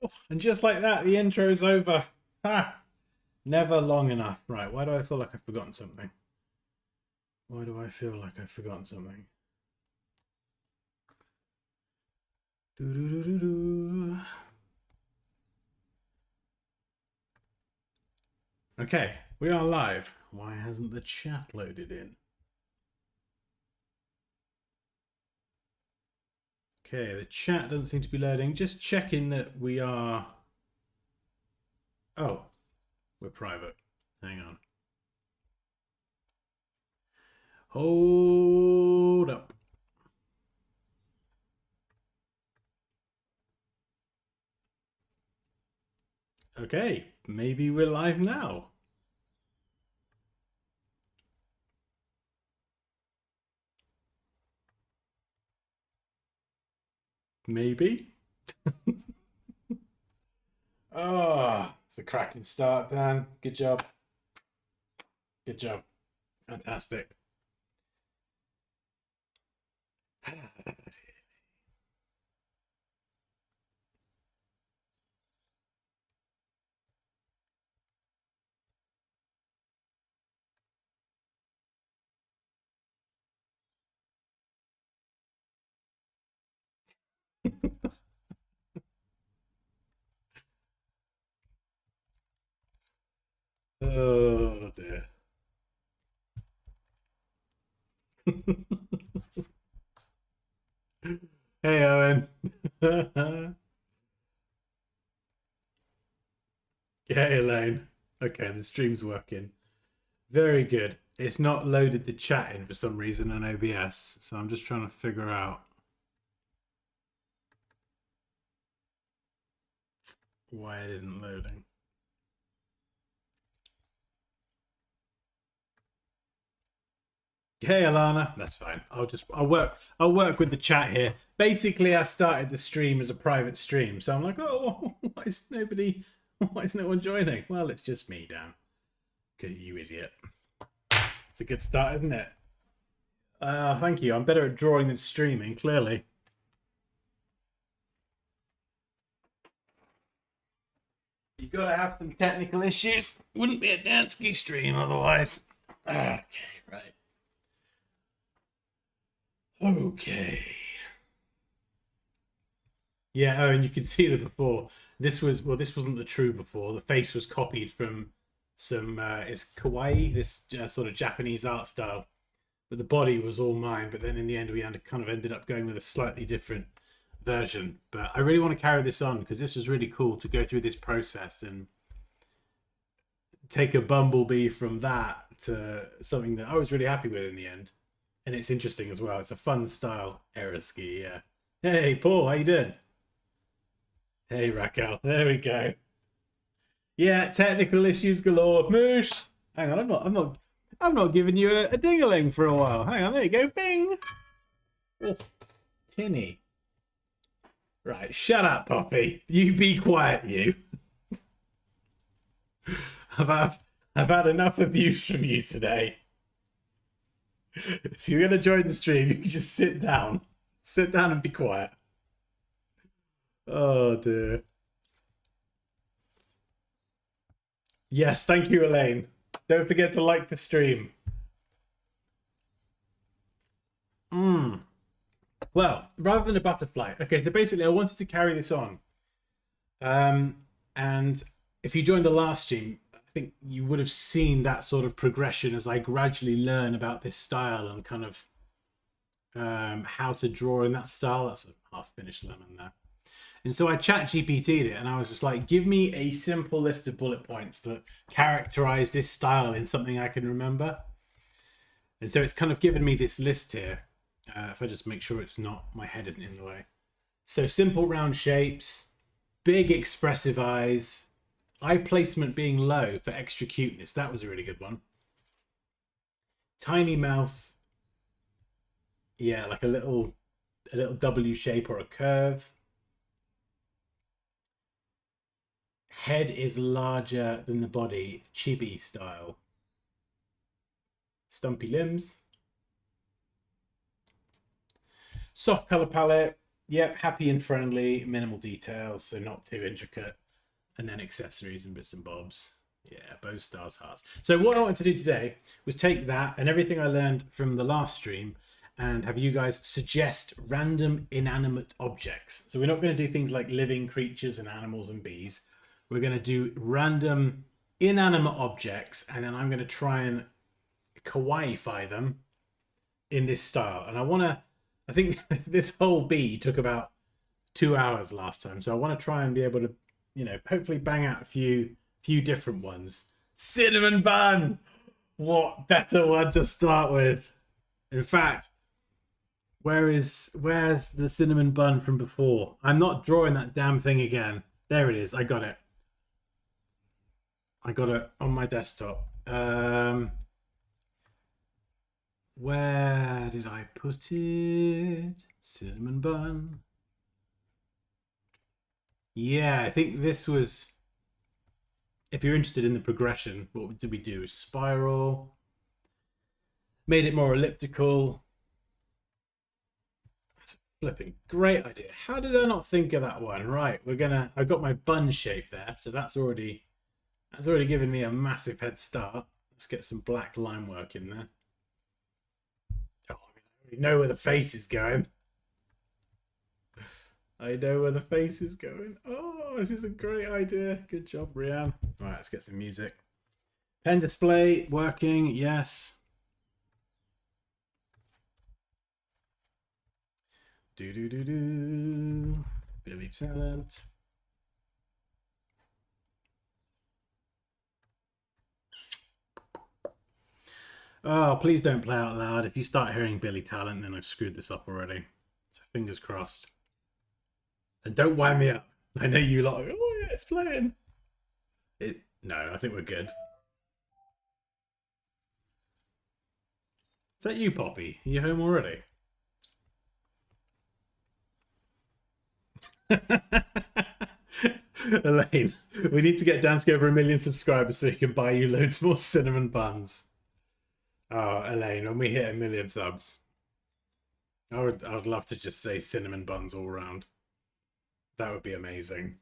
Oh, and just like that, the intro's over. Ha! Never long enough. Right, why do I feel like I've forgotten something? Why do I feel like I've forgotten something? Do do do do do. Okay, we are live. Why hasn't the chat loaded in? Okay, the chat doesn't seem to be loading. Just checking that we are... Oh, we're private. Hang on. Hold up. Okay, maybe we're live now. Maybe. Oh, it's a cracking start, Dan. Good job. Good job. Fantastic. Oh dear. Hey, Owen. Hey, Elaine. Okay, the stream's working. Very good. It's not loaded the chat in for some reason on OBS, so I'm just trying to figure out why it isn't loading. Hey, Alana. That's fine. I'll work with the chat here. Basically, I started the stream as a private stream, so I'm like, oh, why is no one joining? Well, it's just me, Dan. Because you idiot. It's a good start, isn't it? Thank you. I'm better at drawing than streaming, clearly. You've got to have some technical issues. Wouldn't be a Dansky stream otherwise. Okay, right. Okay. Yeah, oh, and you can see the before. This wasn't the true before. The face was copied from some it's kawaii, this sort of Japanese art style. But the body was all mine. But then in the end, we kind of ended up going with a slightly different version. But I really want to carry this on because this was really cool to go through this process and take a bumblebee from that to something that I was really happy with in the end. And it's interesting as well. It's a fun style error ski. Yeah. Hey, Paul, how you doing? Hey, Raquel. There we go. Yeah, technical issues galore. Moosh. Hang on, I'm not giving you a ding-a-ling for a while. Hang on, there you go. Bing. Oh, tinny. Right, shut up, Poppy. You be quiet, you. I've had enough abuse from you today. If you're gonna join the stream, you can just sit down. Sit down and be quiet. Oh dear. Yes, thank you, Elaine. Don't forget to like the stream. Well, rather than a butterfly. Okay, so basically I wanted to carry this on. And if you joined the last stream, I think you would have seen that sort of progression as I gradually learn about this style and kind of how to draw in that style. That's a half-finished lemon there. And so I chat GPT'd it and I was just like, give me a simple list of bullet points that characterize this style in something I can remember. And so it's kind of given me this list here. If I just make sure it's not, my head isn't in the way. So simple round shapes, big expressive eyes, eye placement being low for extra cuteness. That was a really good one. Tiny mouth. Yeah, like a little W shape or a curve. Head is larger than the body, chibi style. Stumpy limbs. Soft color palette, Yep, happy and friendly, minimal details, so not too intricate. And then accessories and bits and bobs. Yeah, bows, stars, hearts. So what I wanted to do today was take that and everything I learned from the last stream and have you guys suggest random inanimate objects. So we're not going to do things like living creatures and animals and bees. We're going to do random inanimate objects, and then I'm going to try and kawaii-fy them in this style. And I think this whole bee took about 2 hours last time. So I want to try and be able to, hopefully bang out a few different ones. Cinnamon bun! What better one to start with? In fact, where's the cinnamon bun from before? I'm not drawing that damn thing again. There it is. I got it. I got it on my desktop. Where did I put it? Cinnamon bun. Yeah, I think this was... If you're interested in the progression, what did we do? Spiral. Made it more elliptical. That's a flipping great idea. How did I not think of that one? Right, I've got my bun shape there, so that's already given me a massive head start. Let's get some black line work in there. Oh, I already know where the face is going. I know where the face is going. Oh, this is a great idea. Good job, Rianne. All right, let's get some music. Pen display working. Yes. Do. Billy Talent. Oh, please don't play out loud. If you start hearing Billy Talent, then I've screwed this up already. So fingers crossed. And don't wind me up. I know you lot. Oh yeah, it's playing. No, I think we're good. Is that you, Poppy? Are you home already? Elaine, we need to get Dansky over 1 million subscribers so he can buy you loads more cinnamon buns. Oh, Elaine, when we hit 1 million subs, I would love to just say cinnamon buns all around. That would be amazing.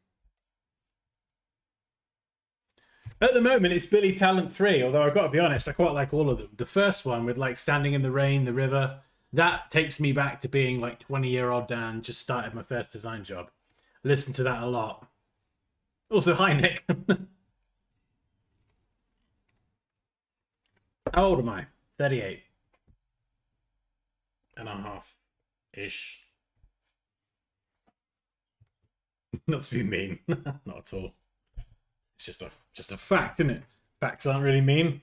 At the moment, it's Billy Talent 3, although I've got to be honest, I quite like all of them. The first one with like Standing in the Rain, the river, that takes me back to being like 20-year-old Dan, just started my first design job. Listen to that a lot. Also, hi, Nick. How old am I? 38 and a half-ish. Not to be mean. Not at all. It's just a fact, isn't it? Facts aren't really mean.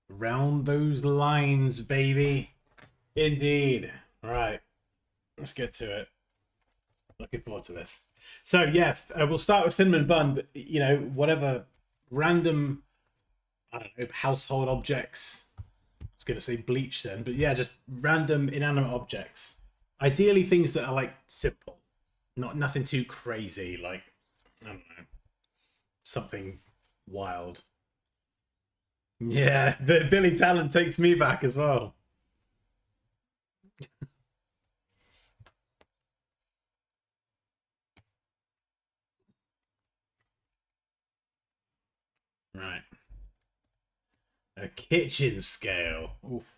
Round those lines, baby. Indeed. All right. Let's get to it. Looking forward to this. So, yeah, we'll start with cinnamon bun, but, whatever random, I don't know, household objects. I was going to say bleach then, but yeah, just random inanimate objects. Ideally, things that are like simple, nothing too crazy, like, I don't know, something wild. Yeah, the Billy Talent takes me back as well. Right. A kitchen scale. Oof.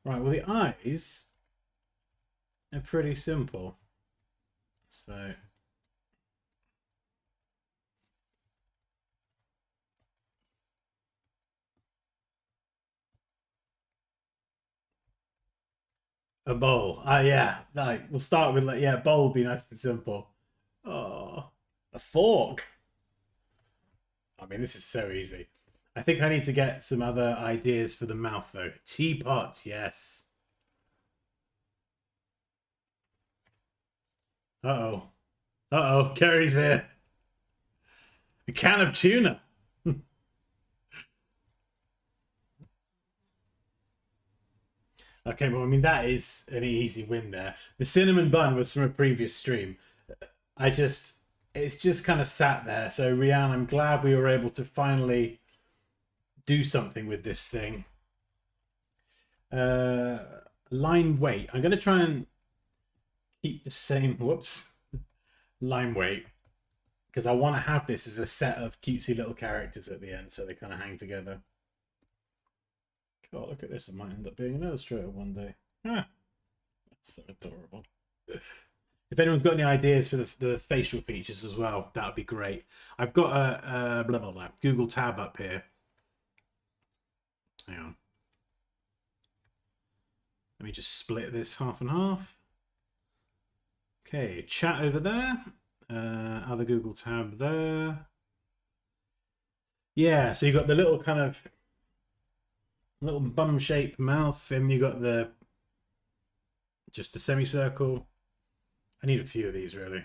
Right, well, the eyes are pretty simple. So... A bowl. Yeah. Like, we'll start with, like, yeah, bowl would be nice and simple. Oh, a fork. I mean, this is so easy. I think I need to get some other ideas for the mouth, though. Teapot, yes. Uh-oh. Uh-oh, Kerry's here. A can of tuna. Okay, well, I mean, that is an easy win there. The cinnamon bun was from a previous stream. It's just kind of sat there. So, Rianne, I'm glad we were able to finally do something with this thing. Line weight. I'm going to try and keep the same, whoops, line weight. Because I want to have this as a set of cutesy little characters at the end, so they kind of hang together. God, look at this. I might end up being an illustrator one day. Ah, that's so adorable. If anyone's got any ideas for the facial features as well, that would be great. I've got a blah, blah, blah, Google tab up here. Hang on. Let me just split this half and half. Okay, chat over there. Other Google tab there. Yeah, so you got the little kind of little bum-shaped mouth, and you got the just a semicircle. I need a few of these really.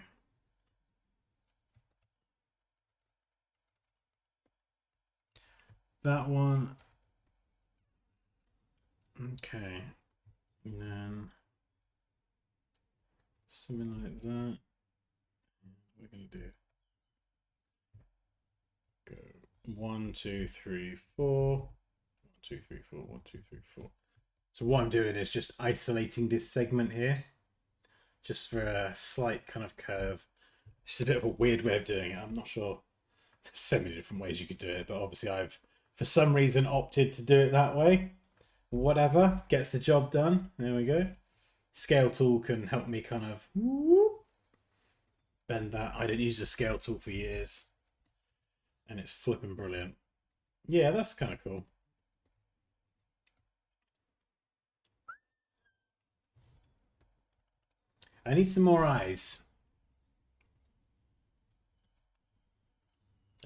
That one. Okay. And then something like that. What are we gonna do? Go 1, 2, 3, 4. 1, 2, 3, 4. 1, 2, 3, 4. So what I'm doing is just isolating this segment here, just for a slight kind of curve. It's a bit of a weird way of doing it. I'm not sure. There's so many different ways you could do it, but obviously I've, for some reason, opted to do it that way. Whatever gets the job done. There we go. Scale tool can help me kind of bend that. I didn't use the scale tool for years, and it's flipping brilliant. Yeah, that's kind of cool. I need some more eyes.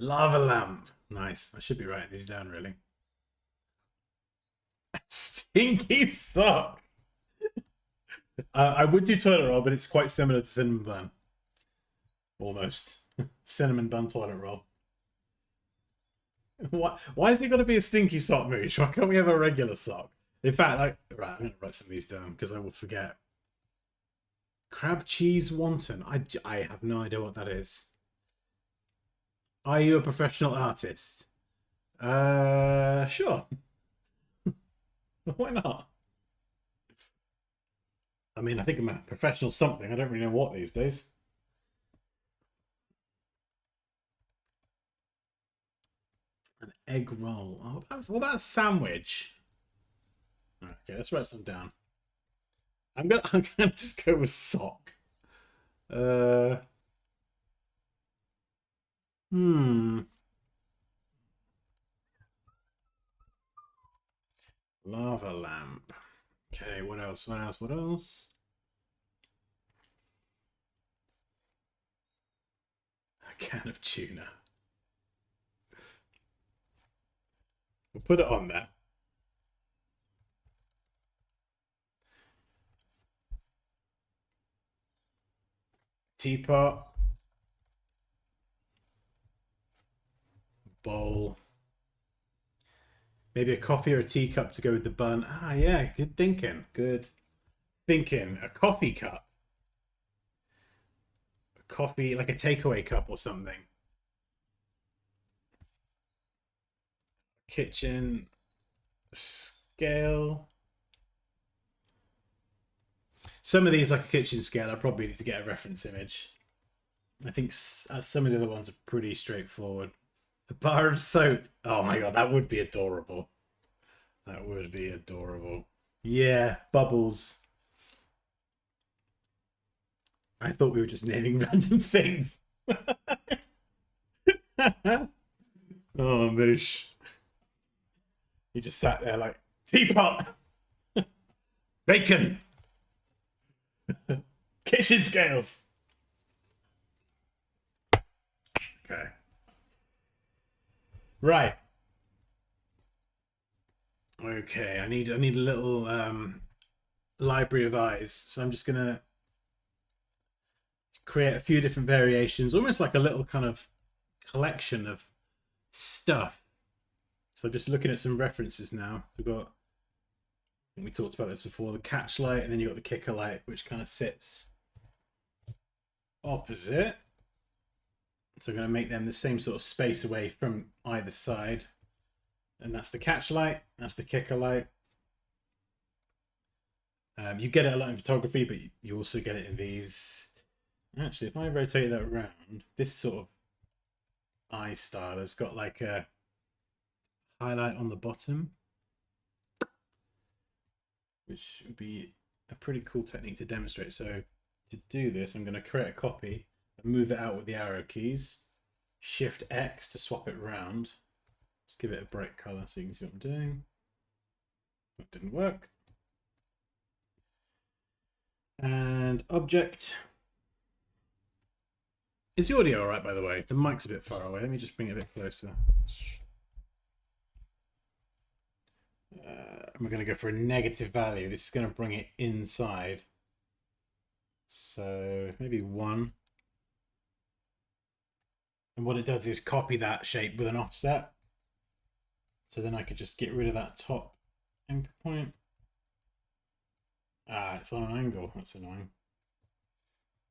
Lava lamp. Nice. I should be writing these down, really. Stinky sock. I would do toilet roll, but it's quite similar to cinnamon bun. Almost. Cinnamon bun toilet roll. Why has it got to be a stinky sock, Mooch? Why can't we have a regular sock? In fact, right, I'm going to write some of these down because I will forget. Crab cheese wonton. I have no idea what that is. Are you a professional artist? Sure. Why not? I mean, I think I'm a professional something. I don't really know what these days. An egg roll. Oh, what about a sandwich? Okay, let's write some down. I'm gonna just go with sock. Lava lamp. Okay, what else? What else? What else? A can of tuna. We'll put it on there. Teapot. Bowl. Maybe a coffee or a teacup to go with the bun. Ah, yeah, good thinking. Good thinking. A coffee cup. A coffee, like a takeaway cup or something. Kitchen scale. Some of these, like a kitchen scale, I probably need to get a reference image. I think some of the other ones are pretty straightforward. A bar of soap. Oh my god, that would be adorable. That would be adorable. Yeah, bubbles. I thought we were just naming random things. Oh, Moosh. He just sat there like, teapot! Bacon! Kitchen scales! Okay. Right. Okay, I need a little library of eyes. So I'm just gonna create a few different variations, almost like a little kind of collection of stuff. So just looking at some references now. We've got, I think we talked about this before, the catch light, and then you've got the kicker light, which kind of sits opposite. So I'm going to make them the same sort of space away from either side. And that's the catch light, that's the kicker light. You get it a lot in photography, but you also get it in these. Actually, if I rotate that around, this sort of eye style has got like a highlight on the bottom, which would be a pretty cool technique to demonstrate. So to do this, I'm going to create a copy and move it out with the arrow keys. Shift X to swap it around. Let's give it a bright color so you can see what I'm doing. That didn't work. And object. Is the audio all right, by the way? The mic's a bit far away. Let me just bring it a bit closer. We're going to go for a negative value. This is going to bring it inside. So maybe 1. And what it does is copy that shape with an offset. So then I could just get rid of that top anchor point. Ah, it's on an angle. That's annoying.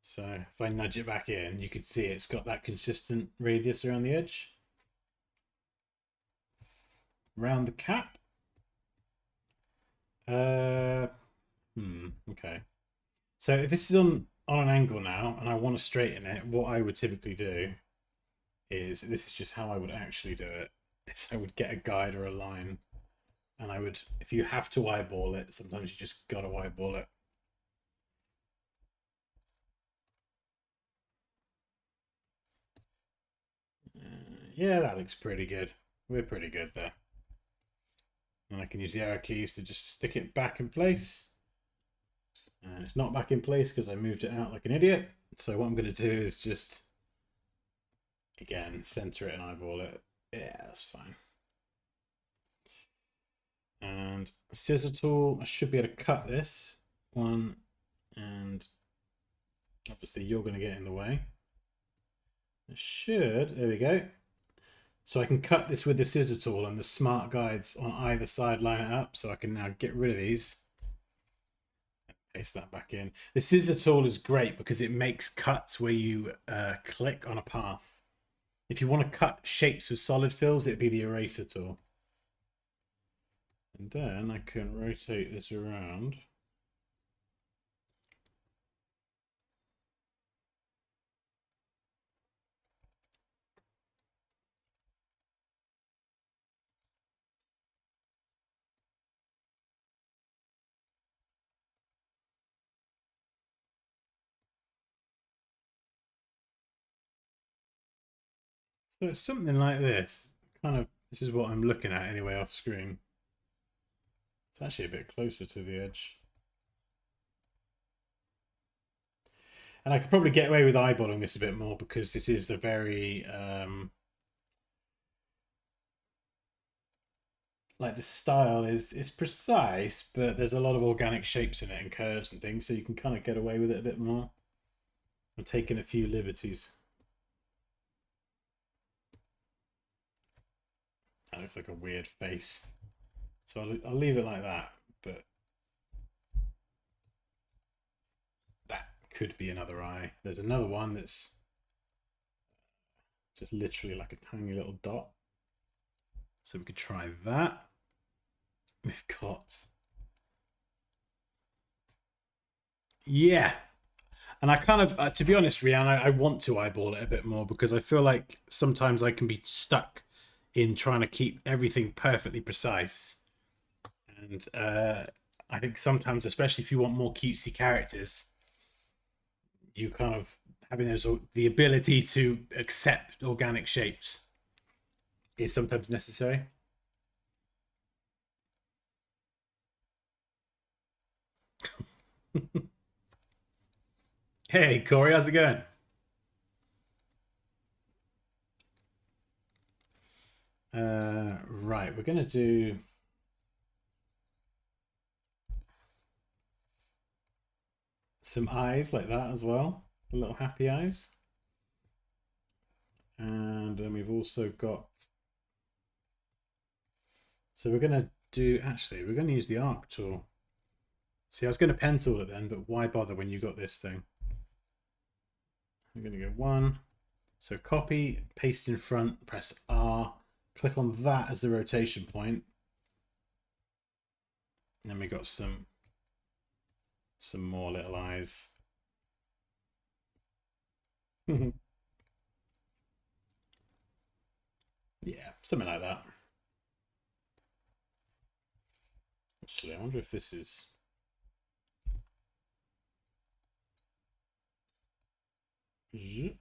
So if I nudge it back in, you could see it's got that consistent radius around the edge. Round the cap. Okay. So if this is on an angle now and I want to straighten it, what I would typically do is, this is just how I would actually do it, is I would get a guide or a line, and I would, if you have to eyeball it, sometimes you just got to eyeball it. Yeah, that looks pretty good. We're pretty good there. And I can use the arrow keys to just stick it back in place. And it's not back in place because I moved it out like an idiot. So what I'm going to do is just, again, center it and eyeball it. Yeah, that's fine. And scissor tool, I should be able to cut this one, and obviously you're going to get in the way. I should, there we go. So I can cut this with the scissor tool, and the smart guides on either side line it up, so I can now get rid of these. Paste that back in. The scissor tool is great because it makes cuts where you click on a path. If you want to cut shapes with solid fills, it'd be the eraser tool. And then I can rotate this around. So it's something like this. Kind of, this is what I'm looking at anyway off screen. It's actually a bit closer to the edge. And I could probably get away with eyeballing this a bit more because this is a very, like the style is precise, but there's a lot of organic shapes in it and curves and things, so you can kind of get away with it a bit more. I'm taking a few liberties. That looks like a weird face. So I'll leave it like that, but that could be another eye. There's another one that's just literally like a tiny little dot. So we could try that. We've got... Yeah. And I kind of, to be honest, Rihanna, I want to eyeball it a bit more because I feel like sometimes I can be stuck in trying to keep everything perfectly precise. And I think sometimes, especially if you want more cutesy characters, you kind of having the ability to accept organic shapes is sometimes necessary. Hey, Corey, how's it going? Right, we're going to do some eyes like that as well, the little happy eyes. And then we've also got, so we're going to do, actually, we're going to use the arc tool. See, I was going to pen tool it then, but why bother when you got this thing? I'm going to go 1. So copy, paste in front, press R, click on that as the rotation point. And then we got some Some more little eyes. Yeah, something like that. Actually, I wonder if this is... yeah,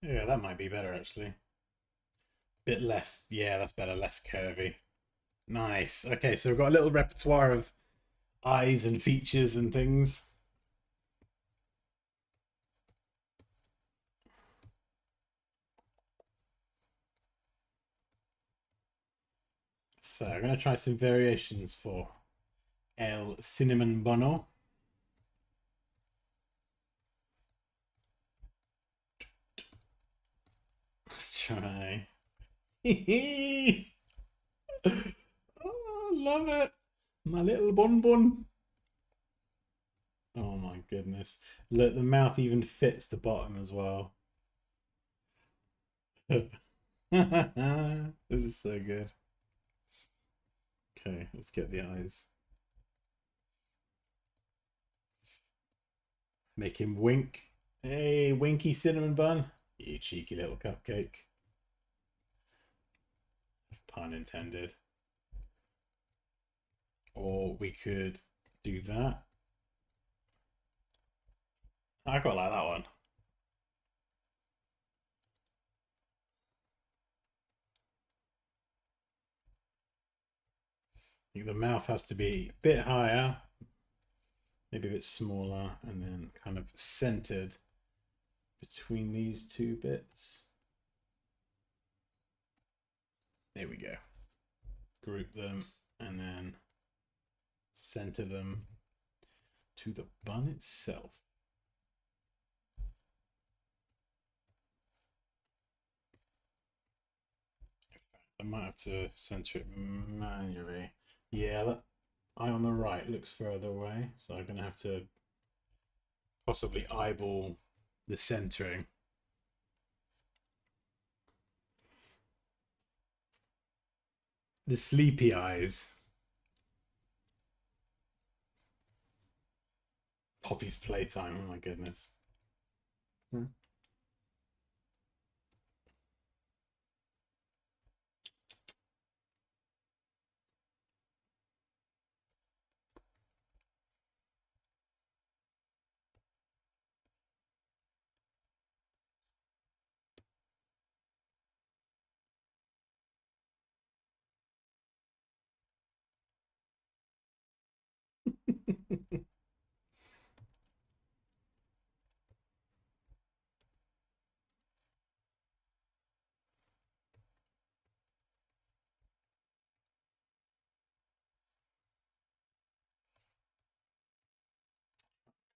that might be better, actually. Bit less... Yeah, that's better. Less curvy. Nice. Okay, so we've got a little repertoire of eyes and features and things. So I'm going to try some variations for El Cinnamon Bono. Let's try. Oh, love it. My little bonbon. Oh my goodness. Look, the mouth even fits the bottom as well. This is so good. Okay, let's get the eyes. Make him wink. Hey, winky cinnamon bun. You cheeky little cupcake. Pun intended. Or we could do that. I quite like that one. I think the mouth has to be a bit higher, maybe a bit smaller, and then kind of centered between these two bits. There we go. Group them and then center them to the bun itself. I might have to center it manually. Yeah, that eye on the right looks further away, so I'm going to have to possibly eyeball the centering. The sleepy eyes. Poppy's playtime, oh my goodness.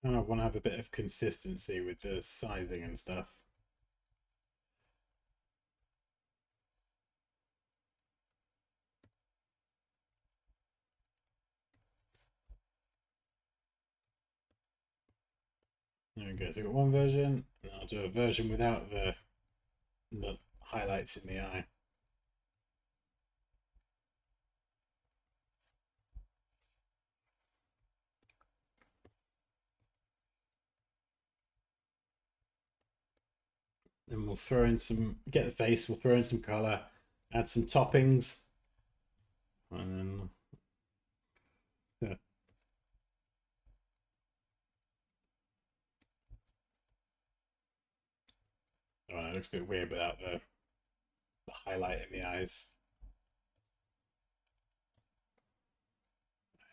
And I want to have a bit of consistency with the sizing and stuff. There we go. So we've got one version, and I'll do a version without the highlights in the eye. Then we'll throw in some, get the face, we'll throw in some color, add some toppings, and then yeah. Oh, it looks a bit weird without the highlight in the eyes.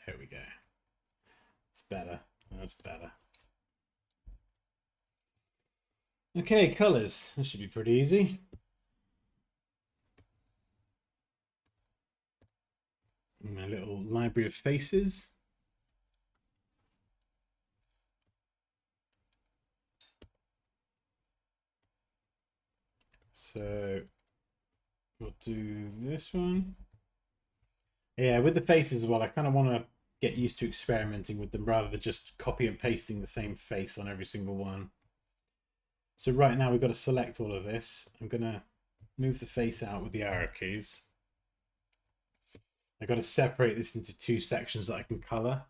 Here we go. It's better. That's better. Okay, colors. This should be pretty easy. My little library of faces. So we'll do this one. Yeah, with the faces as well, I kind of want to get used to experimenting with them rather than just copy and pasting the same face on every single one. So right now we've got to select all of this. I'm going to move the face out with the arrow keys. I got to separate this into two sections that I can color.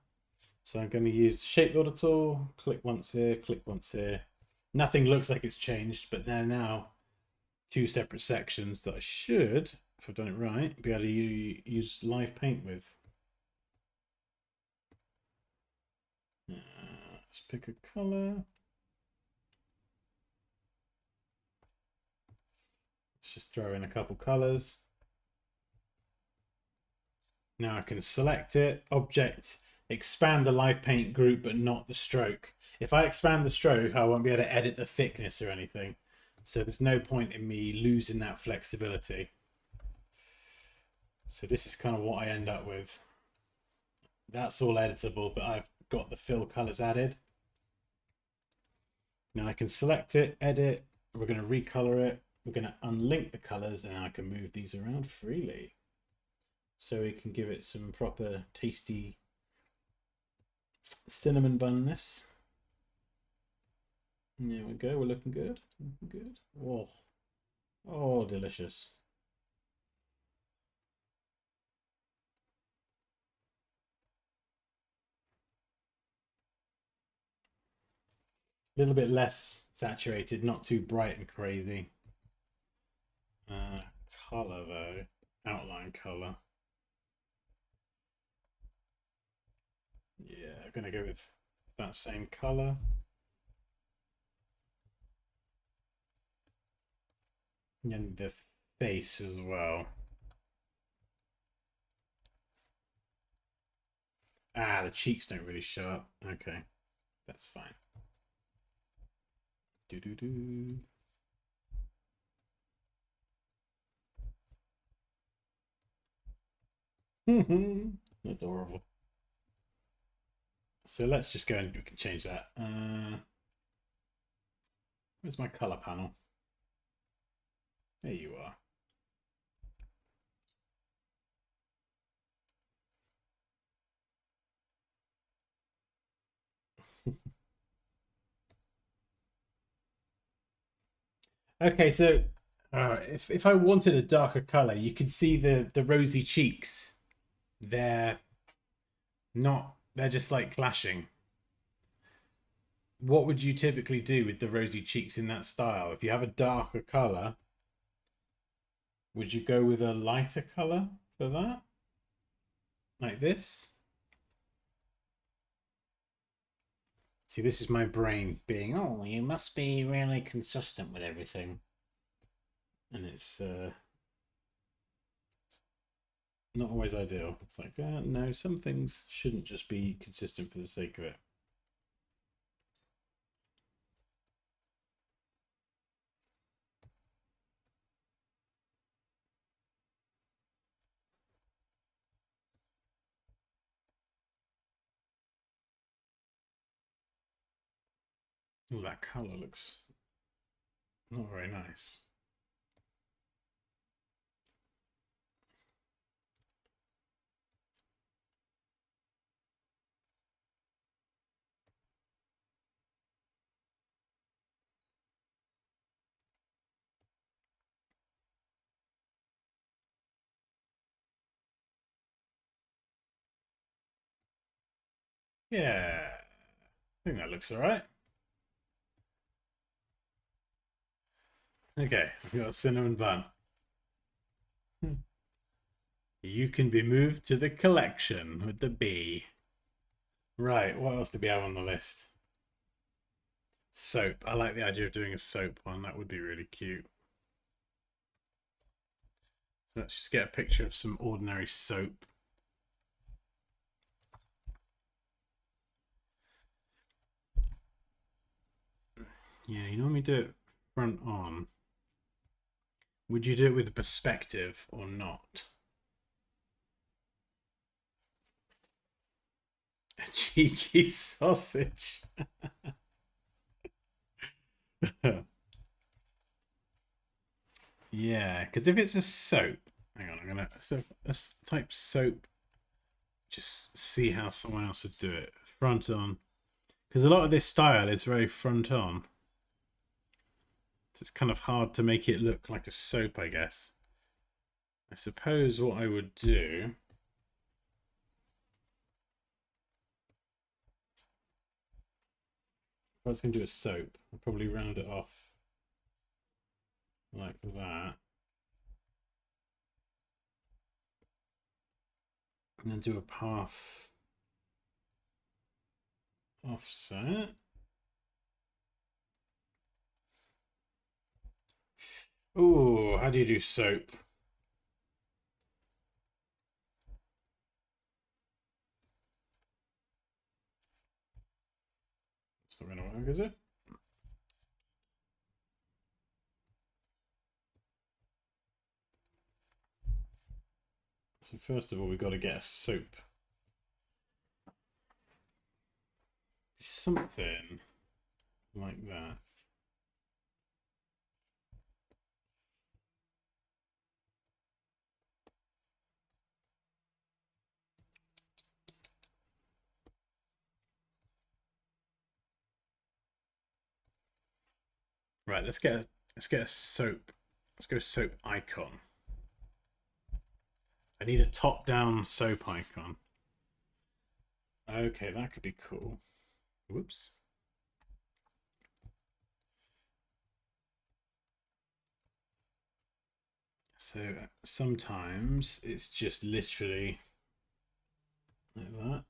So I'm going to use the shape builder tool, click once here, click once here. Nothing looks like it's changed, but they're now two separate sections that I should, if I've done it right, be able to use live paint with. Let's pick a color. Let's just throw in a couple colors. Now I can select it, object, expand the live paint group, but not the stroke. If I expand the stroke, I won't be able to edit the thickness or anything. So there's no point in me losing that flexibility. So this is kind of what I end up with. That's all editable, but I've got the fill colors added. Now I can select it, edit, we're going to recolor it, we're going to unlink the colors, and I can move these around freely. So we can give it some proper tasty cinnamon bunness. There we go, we're looking good. Looking good. Oh, oh, delicious. A little bit less saturated, not too bright and crazy. Color though, outline color. Yeah, I'm gonna go with that same color. And the face as well. Ah, the cheeks don't really show up. Okay, that's fine. Do. Adorable. So let's just go and we can change that. Where's my color panel? There you are. Okay, so if I wanted a darker color, you could see the rosy cheeks. They're not. They're just like clashing. What would you typically do with the rosy cheeks in that style? If you have a darker color, would you go with a lighter color for that? Like this? See, this is my brain being, oh, you must be really consistent with everything. And it's not always ideal. It's like, no, some things shouldn't just be consistent for the sake of it. Oh, that color looks not very nice. Yeah, I think that looks all right. Okay, we've got a cinnamon bun. You can be moved to the collection with the B. Right, what else did we have on the list? Soap. I like the idea of doing a soap one. That would be really cute. So let's just get a picture of some ordinary soap. Yeah, you normally do it front on. Would you do it with a perspective or not? A cheeky sausage. Yeah, because if it's a soap, hang on, I'm gonna type soap. Just see how someone else would do it. Front on, because a lot of this style is very front on. So it's kind of hard to make it look like a soap, I guess. I suppose what I would do If I was going to do a soap, I'd probably round it off like that. And then do a path offset. Oh, how do you do soap? It's not going to work, is it? So first of all, we've got to get a soap. Something like that. Right, let's get a soap. Let's go soap icon. I need a top-down soap icon. Okay, that could be cool. Whoops. So sometimes it's just literally like that.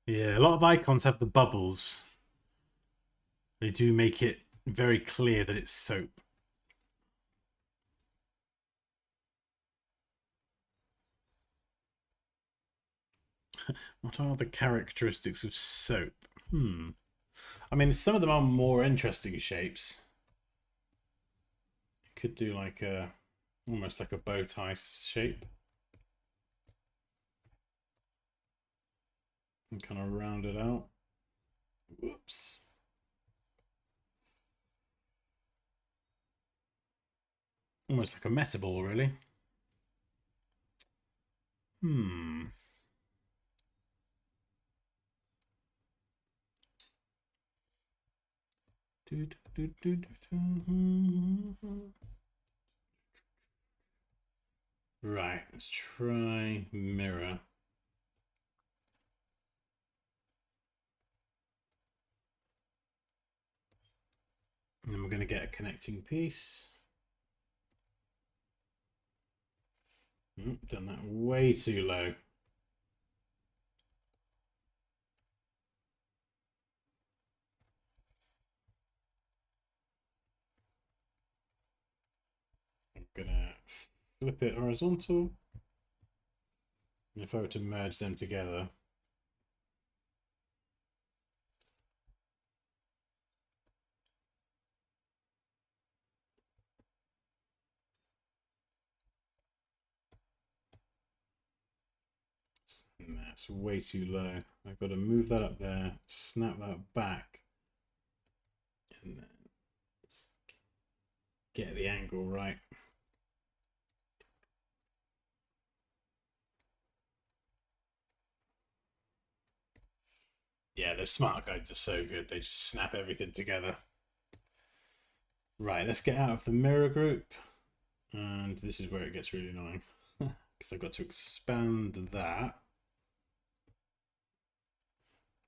Yeah, a lot of icons have the bubbles. They do make it very clear that it's soap. What are the characteristics of soap? I mean, some of them are more interesting shapes. You could do like a, almost like a bow tie shape. And kind of round it out. Whoops. Almost like a meta ball, really. Right, let's try mirror. And then we're going to get a connecting piece. Done that way too low. I'm going to flip it horizontal. And if I were to merge them together, that's way too low. I've got to move that up there, snap that back, and then get the angle right. Yeah, the smart guides are so good. They just snap everything together. Right, let's get out of the mirror group. And this is where it gets really annoying. Because I've got to expand that.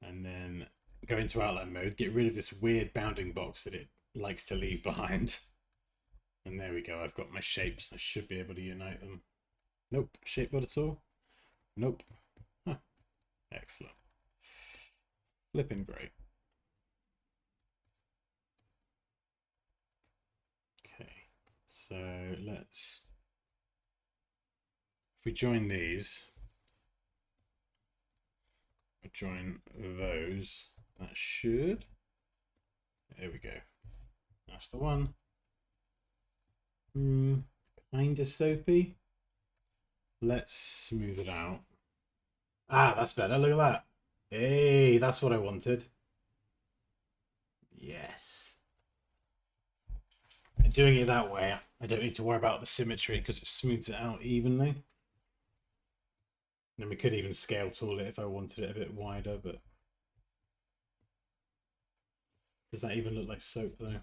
And then go into outline mode. Get rid of this weird bounding box that it likes to leave behind. And there we go. I've got my shapes. I should be able to unite them. Nope. Shape not at all. Nope. Huh. Excellent. Flipping great. Okay. So let's... If we join these... join those, that should, there we go, that's the one. Kind of soapy. Let's smooth it out. Ah, that's better. Look at that. Hey, that's what I wanted. Yes. And doing it that way, I don't need to worry about the symmetry because it smooths it out evenly. Then we could even scale tool it if I wanted it a bit wider, but does that even look like soap though?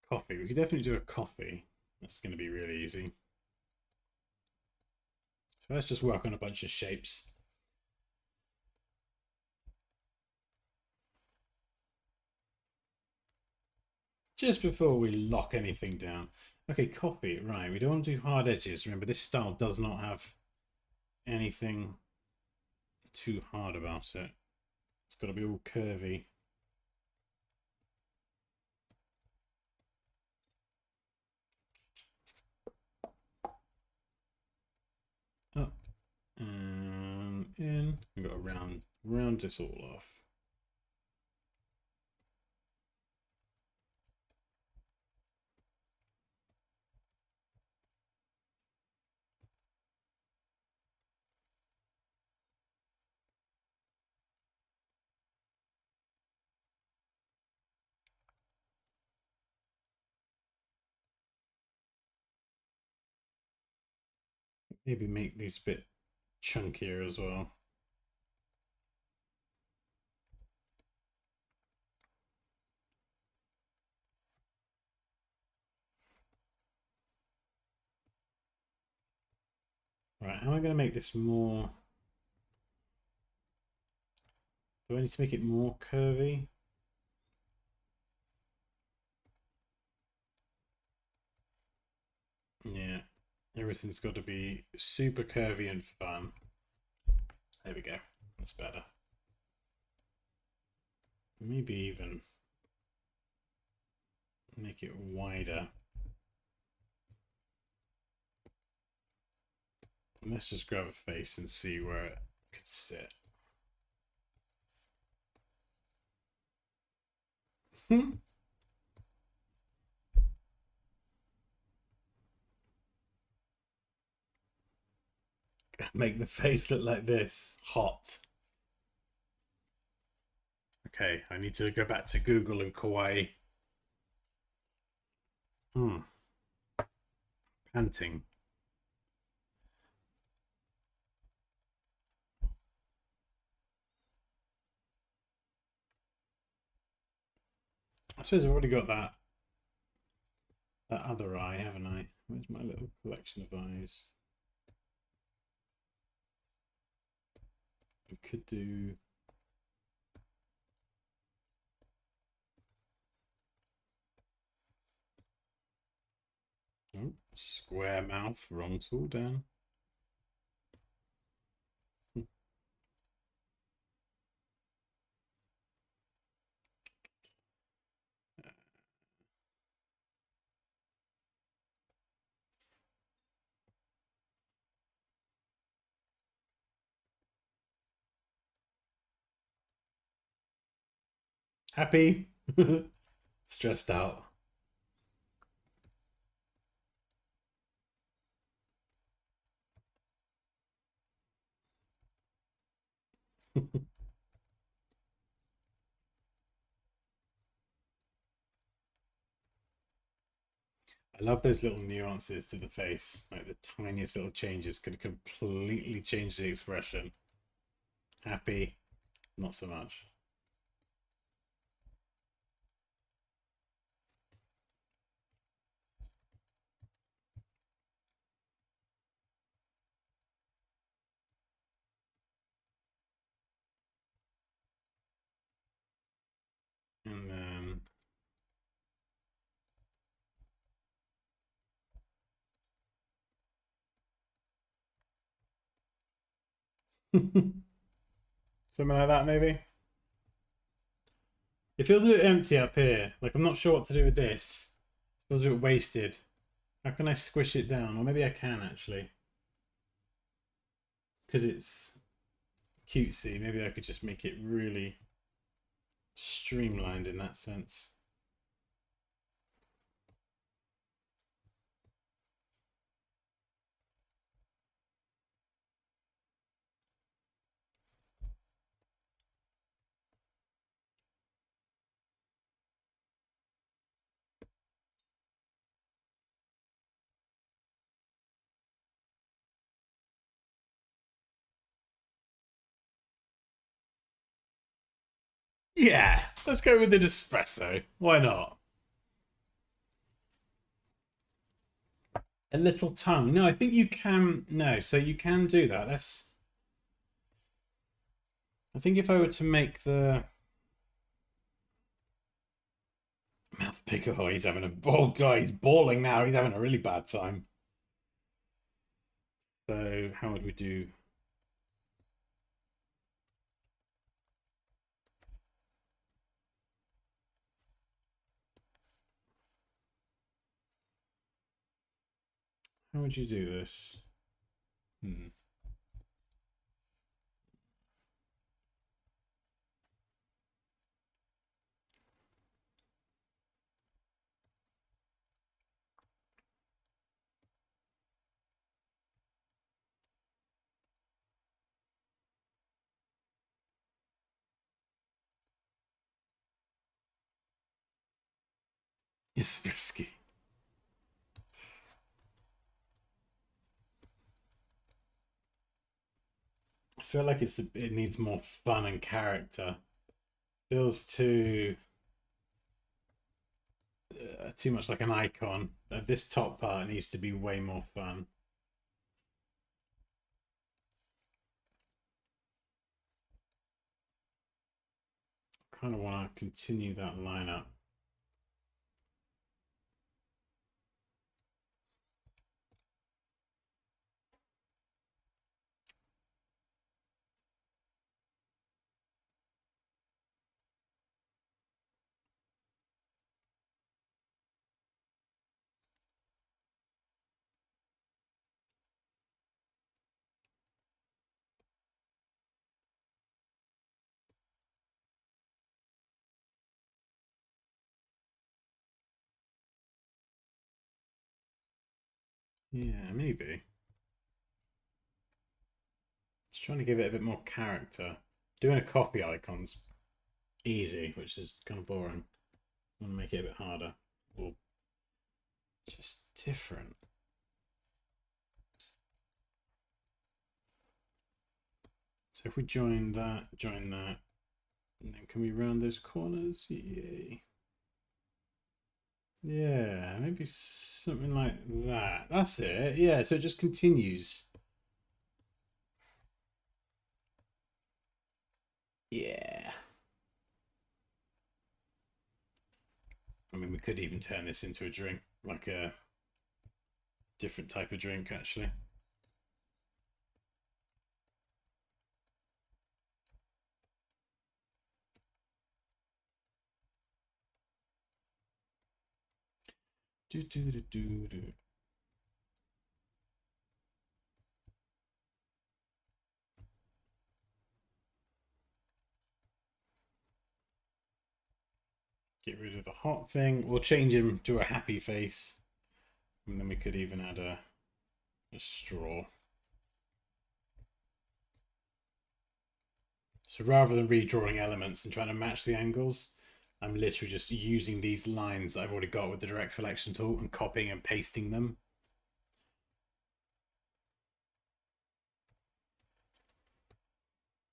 Coffee. We could definitely do a coffee. That's going to be really easy. So let's just work on a bunch of shapes. Just before we lock anything down. Okay, coffee. Right, we don't want to do hard edges. Remember, this style does not have anything too hard about it. It's got to be all curvy. Up and in. We've got to round this all off. Maybe make these a bit chunkier as well. Right, how am I going to make this more... Do I need to make it more curvy? Yeah, everything's got to be super curvy and fun. There we go. That's better. Maybe even make it wider. And let's just grab a face and see where it could sit. Make the face look like this. Hot. Okay, I need to go back to Google and kawaii. Panting. I suppose I've already got that other eye, haven't I? Where's my little collection of eyes? We could do... Oh, square mouth, wrong tool down. Happy? Stressed out. I love those little nuances to the face. Like the tiniest little changes could completely change the expression. Happy, not so much. And then something like that, maybe. It feels a bit empty up here. Like I'm not sure what to do with this. It feels a bit wasted. How can I squish it down? Or maybe I can actually. Because it's cutesy. Maybe I could just make it really streamlined in that sense. Yeah, let's go with an espresso. Why not? A little tongue. No, I think you can. No, so you can do that. Let's. I think if I were to make the mouth pick, oh, he's having a bald guy. He's bawling now. He's having a really bad time. So how would we do? How would you do this? Hmm. It's risky. I feel like it needs more fun and character. Feels too much like an icon. This top part needs to be way more fun. Kind of want to continue that lineup. Yeah, maybe. Just trying to give it a bit more character. Doing a copy icon's easy, which is kind of boring. I want to make it a bit harder. Or just different. So if we join that, and then can we round those corners? Yay. Yeah, maybe something like that. That's it. Yeah, so it just continues. Yeah. I mean, we could even turn this into a drink, like a different type of drink, actually. Do do do do do. Get rid of the hot thing. We'll change him to a happy face, and then we could even add a straw. So rather than redrawing elements and trying to match the angles, I'm literally just using these lines that I've already got with the direct selection tool and copying and pasting them.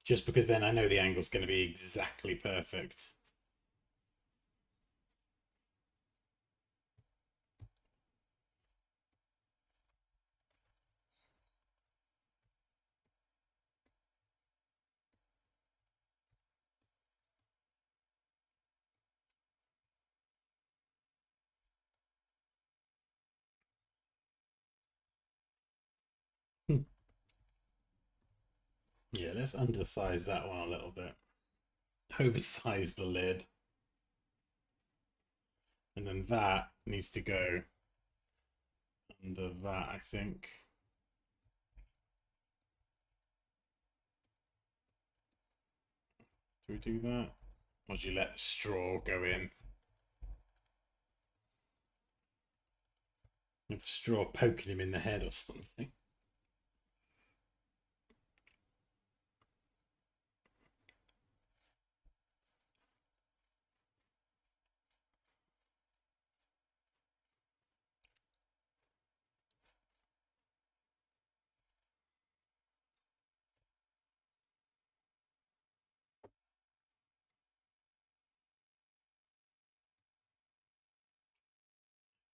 Just because then I know the angle's going to be exactly perfect. Yeah, let's undersize that one a little bit. Oversize the lid. And then that needs to go under that, I think. Do we do that? Or do you let the straw go in? With the straw poking him in the head or something.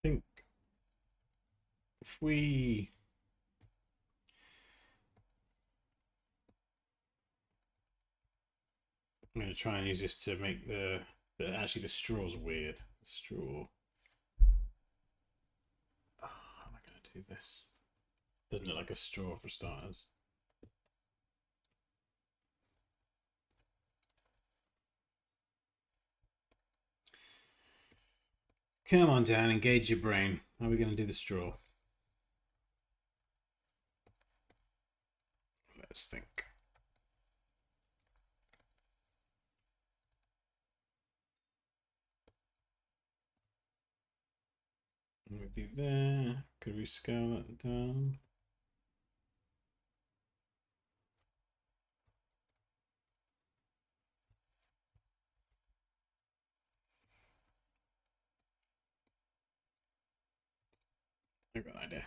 I think if we... I'm going to try and use this to make actually the straw's weird. The straw. Oh, how am I going to do this? Doesn't look like a straw for starters. Come on, Dan, engage your brain. How are we going to do the straw? Let's think. Maybe there. Could we scale that down? I've got an idea.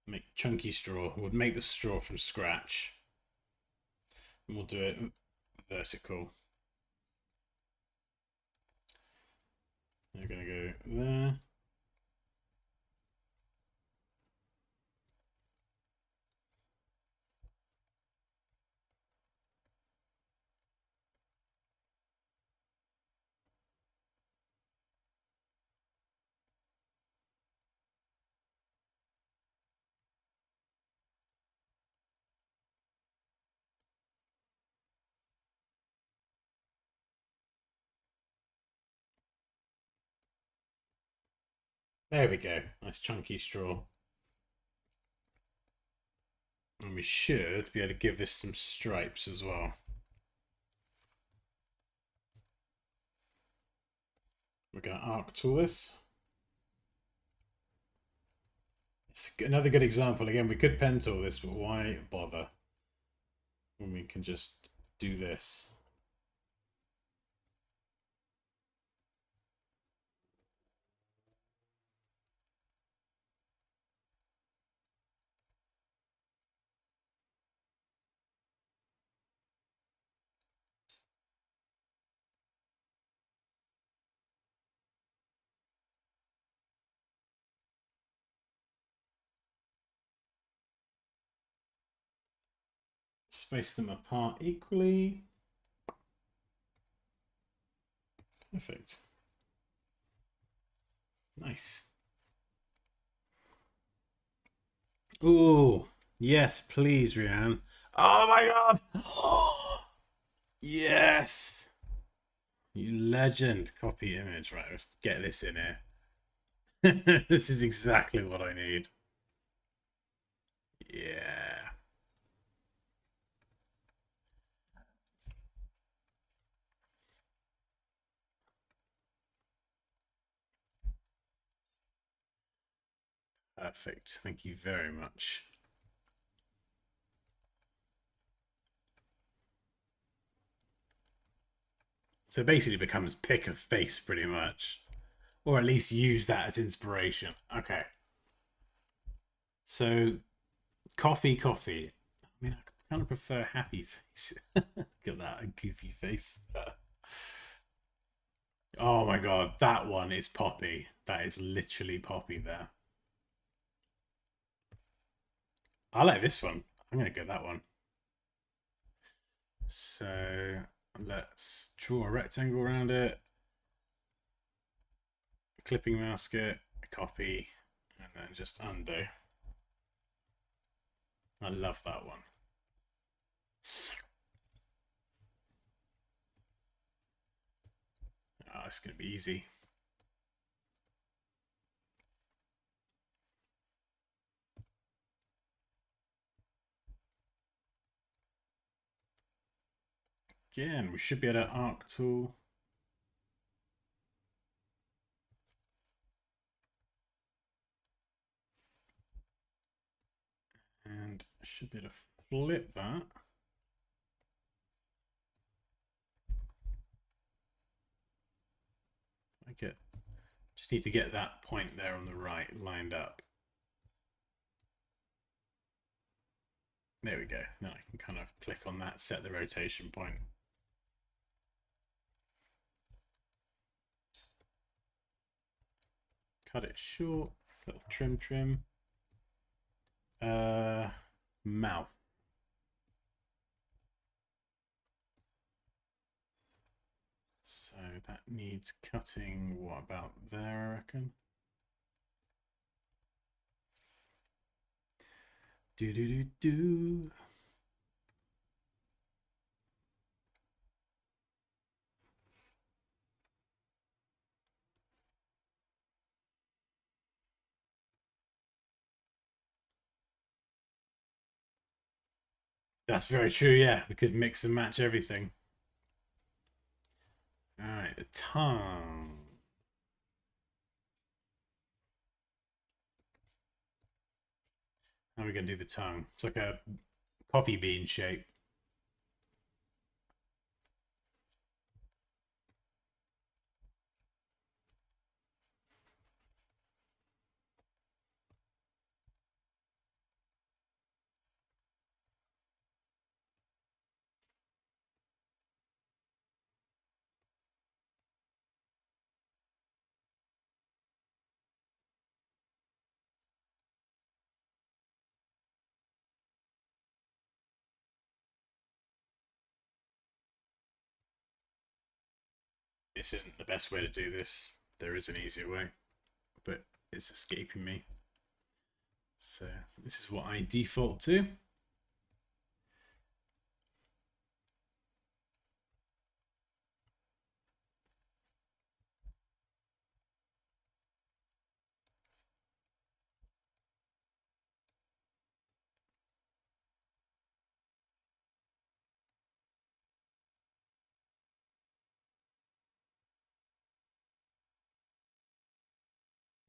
Make chunky straw. We'll make the straw from scratch. And we'll do it vertical. We're going to go there. There we go. Nice chunky straw. And we should be able to give this some stripes as well. We're going to arc tool this. It's another good example. Again, we could pen tool this, but why bother when we can just do this? Space them apart equally. Perfect. Nice. Ooh, yes, please, Rianne. Oh my god! Yes! You legend. Copy image. Right, let's get this in here. This is exactly what I need. Yeah. Perfect. Thank you very much. So basically it becomes pick a face pretty much. Or at least use that as inspiration. Okay. So coffee. I mean, I kind of prefer happy face. Look at that, a goofy face. Oh my god, that one is Poppy. That is literally Poppy there. I like this one. I'm going to go that one. So let's draw a rectangle around it. Clipping mask it, copy, and then just undo. I love that one. Oh, it's going to be easy. Again, we should be able to arc tool. And should be able to flip that. Just need to get that point there on the right lined up. There we go. Now I can kind of click on that, set the rotation point. Cut it short, little trim. Mouth. So that needs cutting. What about there, I reckon? Do do do do. That's very true, yeah. We could mix and match everything. Alright, the tongue. How are we going to do the tongue? It's like a coffee bean shape. This isn't the best way to do this. There is an easier way, but it's escaping me. So this is what I default to.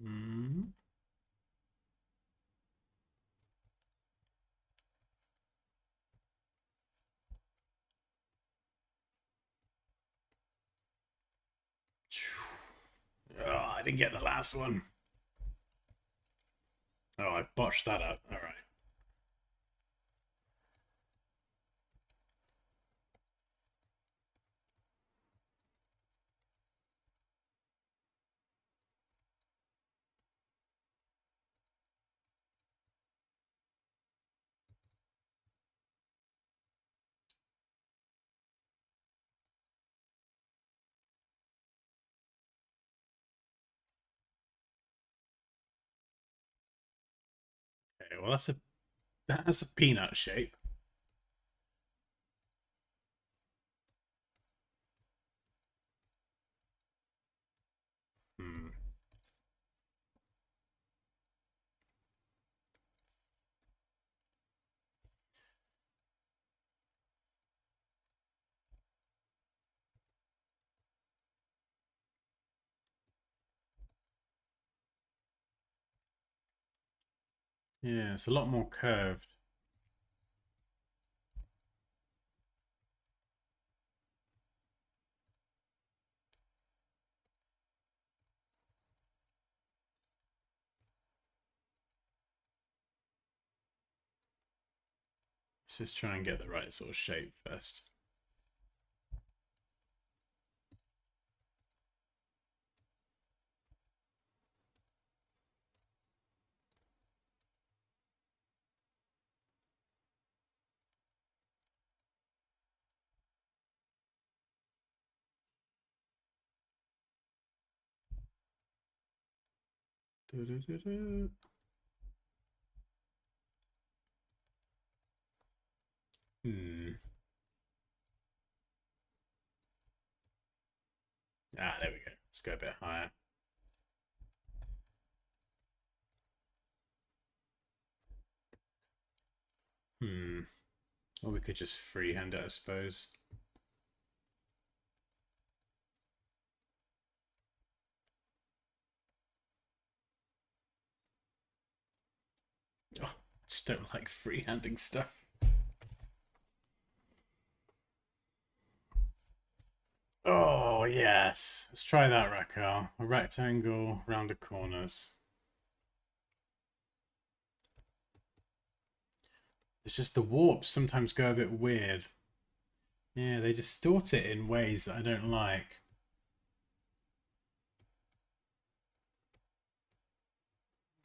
Mm. Oh, I didn't get the last one. Oh, I botched that up. All right. Okay, well that's a peanut shape. Hmm. Yeah, it's a lot more curved. Let's just try and get the right sort of shape first. Do-do-do-do. Hmm. Ah, there we go. Let's go a bit higher. Hmm. Or we could just freehand it, I suppose. Oh, I just don't like freehanding stuff. Oh, yes. Let's try that, Raquel. A rectangle, rounded corners. It's just the warps sometimes go a bit weird. Yeah, they distort it in ways that I don't like.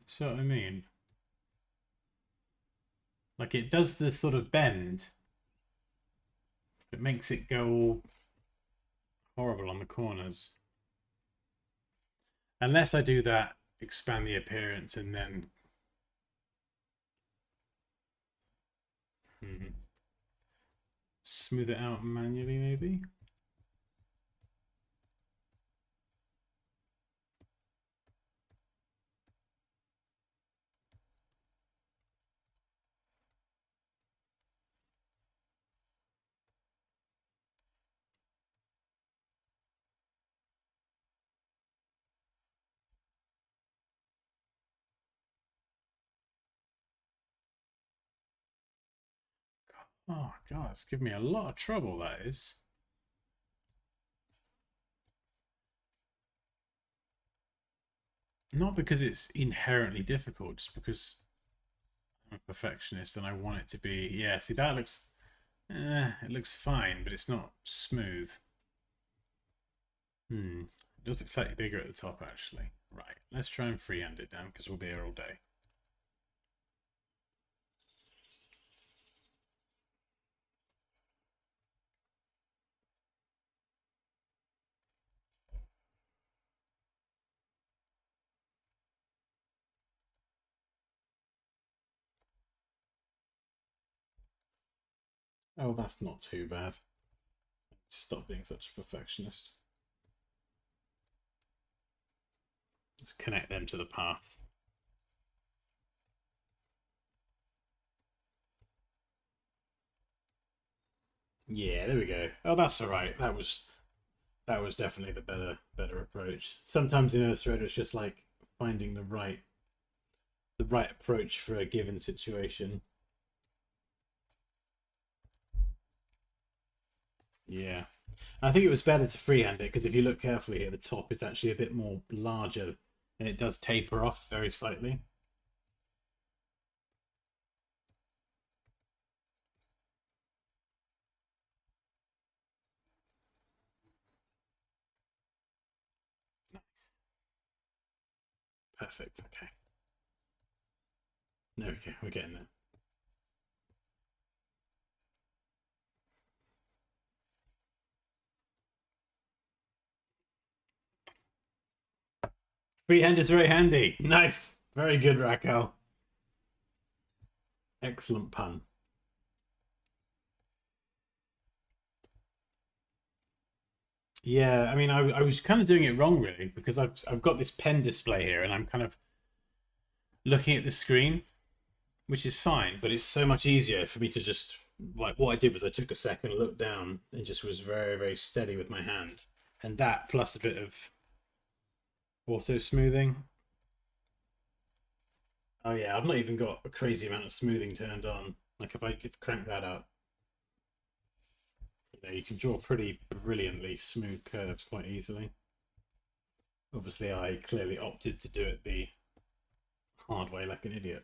See what I mean? Like it does this sort of bend. It makes it go all horrible on the corners. Unless I do that, expand the appearance, and then smooth it out manually, maybe. Oh god, it's giving me a lot of trouble, that is. Not because it's inherently difficult, just because I'm a perfectionist and I want it to be. Yeah, see that looks, it looks fine, but it's not smooth. It does look slightly bigger at the top, actually. Right, let's try and freehand it down because we'll be here all day. Oh, that's not too bad. Stop being such a perfectionist. Let's connect them to the paths. Yeah, there we go. Oh, that's all right. That was definitely the better approach. Sometimes in Illustrator, it's just like finding the right approach for a given situation. Yeah, I think it was better to freehand it because if you look carefully here, the top is actually a bit more larger and it does taper off very slightly. Nice. Perfect. Okay. There we go. We're getting there. Freehand is very handy. Nice. Very good, Raquel. Excellent pun. Yeah, I mean, I was kind of doing it wrong really because I've got this pen display here and I'm kind of looking at the screen, which is fine, but it's so much easier for me to just like what I did was I took a second, looked down, and just was very steady with my hand, and that plus a bit of auto smoothing. Oh yeah, I've not even got a crazy amount of smoothing turned on. Like if I could crank that up, you can draw pretty brilliantly smooth curves quite easily. Obviously, I clearly opted to do it the hard way like an idiot.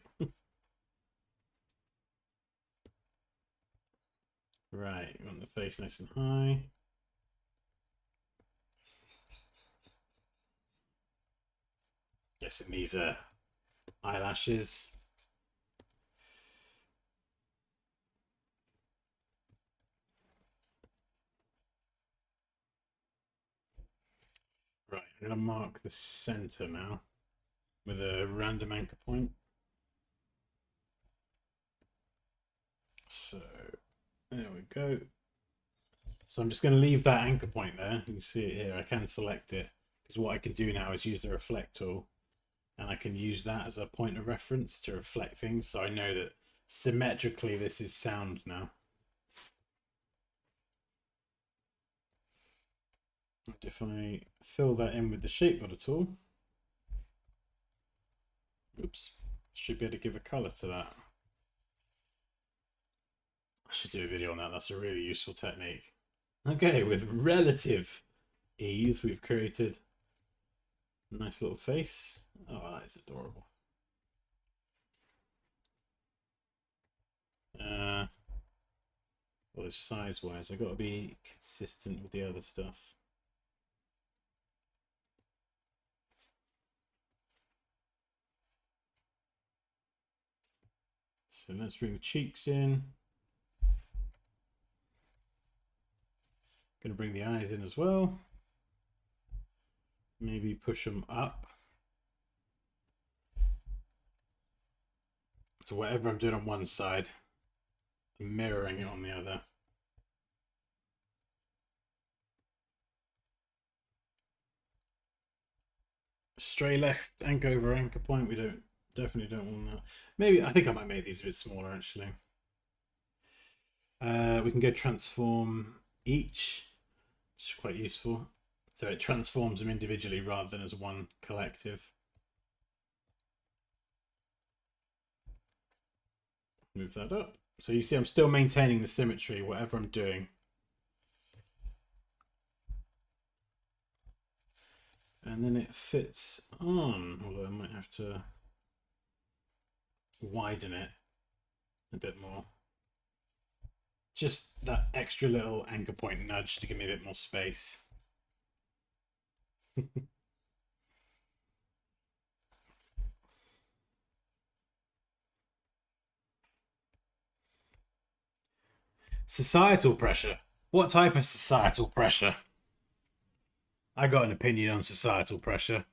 Right, you want the face nice and high. Guessing these are eyelashes. Right, I'm going to mark the center now with a random anchor point. So there we go. So I'm just going to leave that anchor point there. You can see it here. I can select it because what I can do now is use the reflect tool and I can use that as a point of reference to reflect things. So I know that symmetrically this is sound now. And if I fill that in with the shape builder tool, oops, should be able to give a color to that. I should do a video on that. That's a really useful technique. Okay, with relative ease, we've created a nice little face. Oh, that is adorable. Well, size-wise, I've got to be consistent with the other stuff. So let's bring the cheeks in. Gonna bring the eyes in as well. Maybe push them up. So whatever I'm doing on one side, I'm mirroring it on the other. Stray left, anchor over anchor point. We definitely don't want that. Maybe, I think I might make these a bit smaller actually. We can go transform each, which is quite useful. So it transforms them individually rather than as one collective. Move that up. So you see I'm still maintaining the symmetry, whatever I'm doing. And then it fits on, although I might have to widen it a bit more. Just that extra little anchor point nudge to give me a bit more space. Societal pressure. What type of societal pressure? I got an opinion on societal pressure.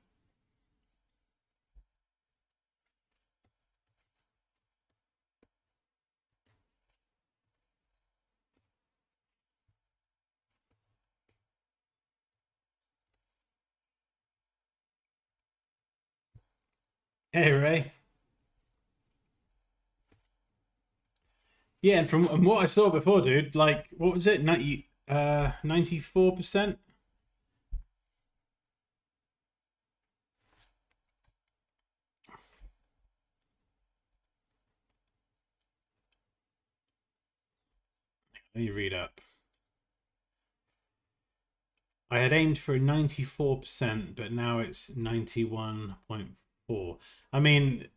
Hey, Ray. Yeah, and from what I saw before, dude, like, what was it? 94%? Let me read up. I had aimed for 94%, but now it's 91.4. I mean,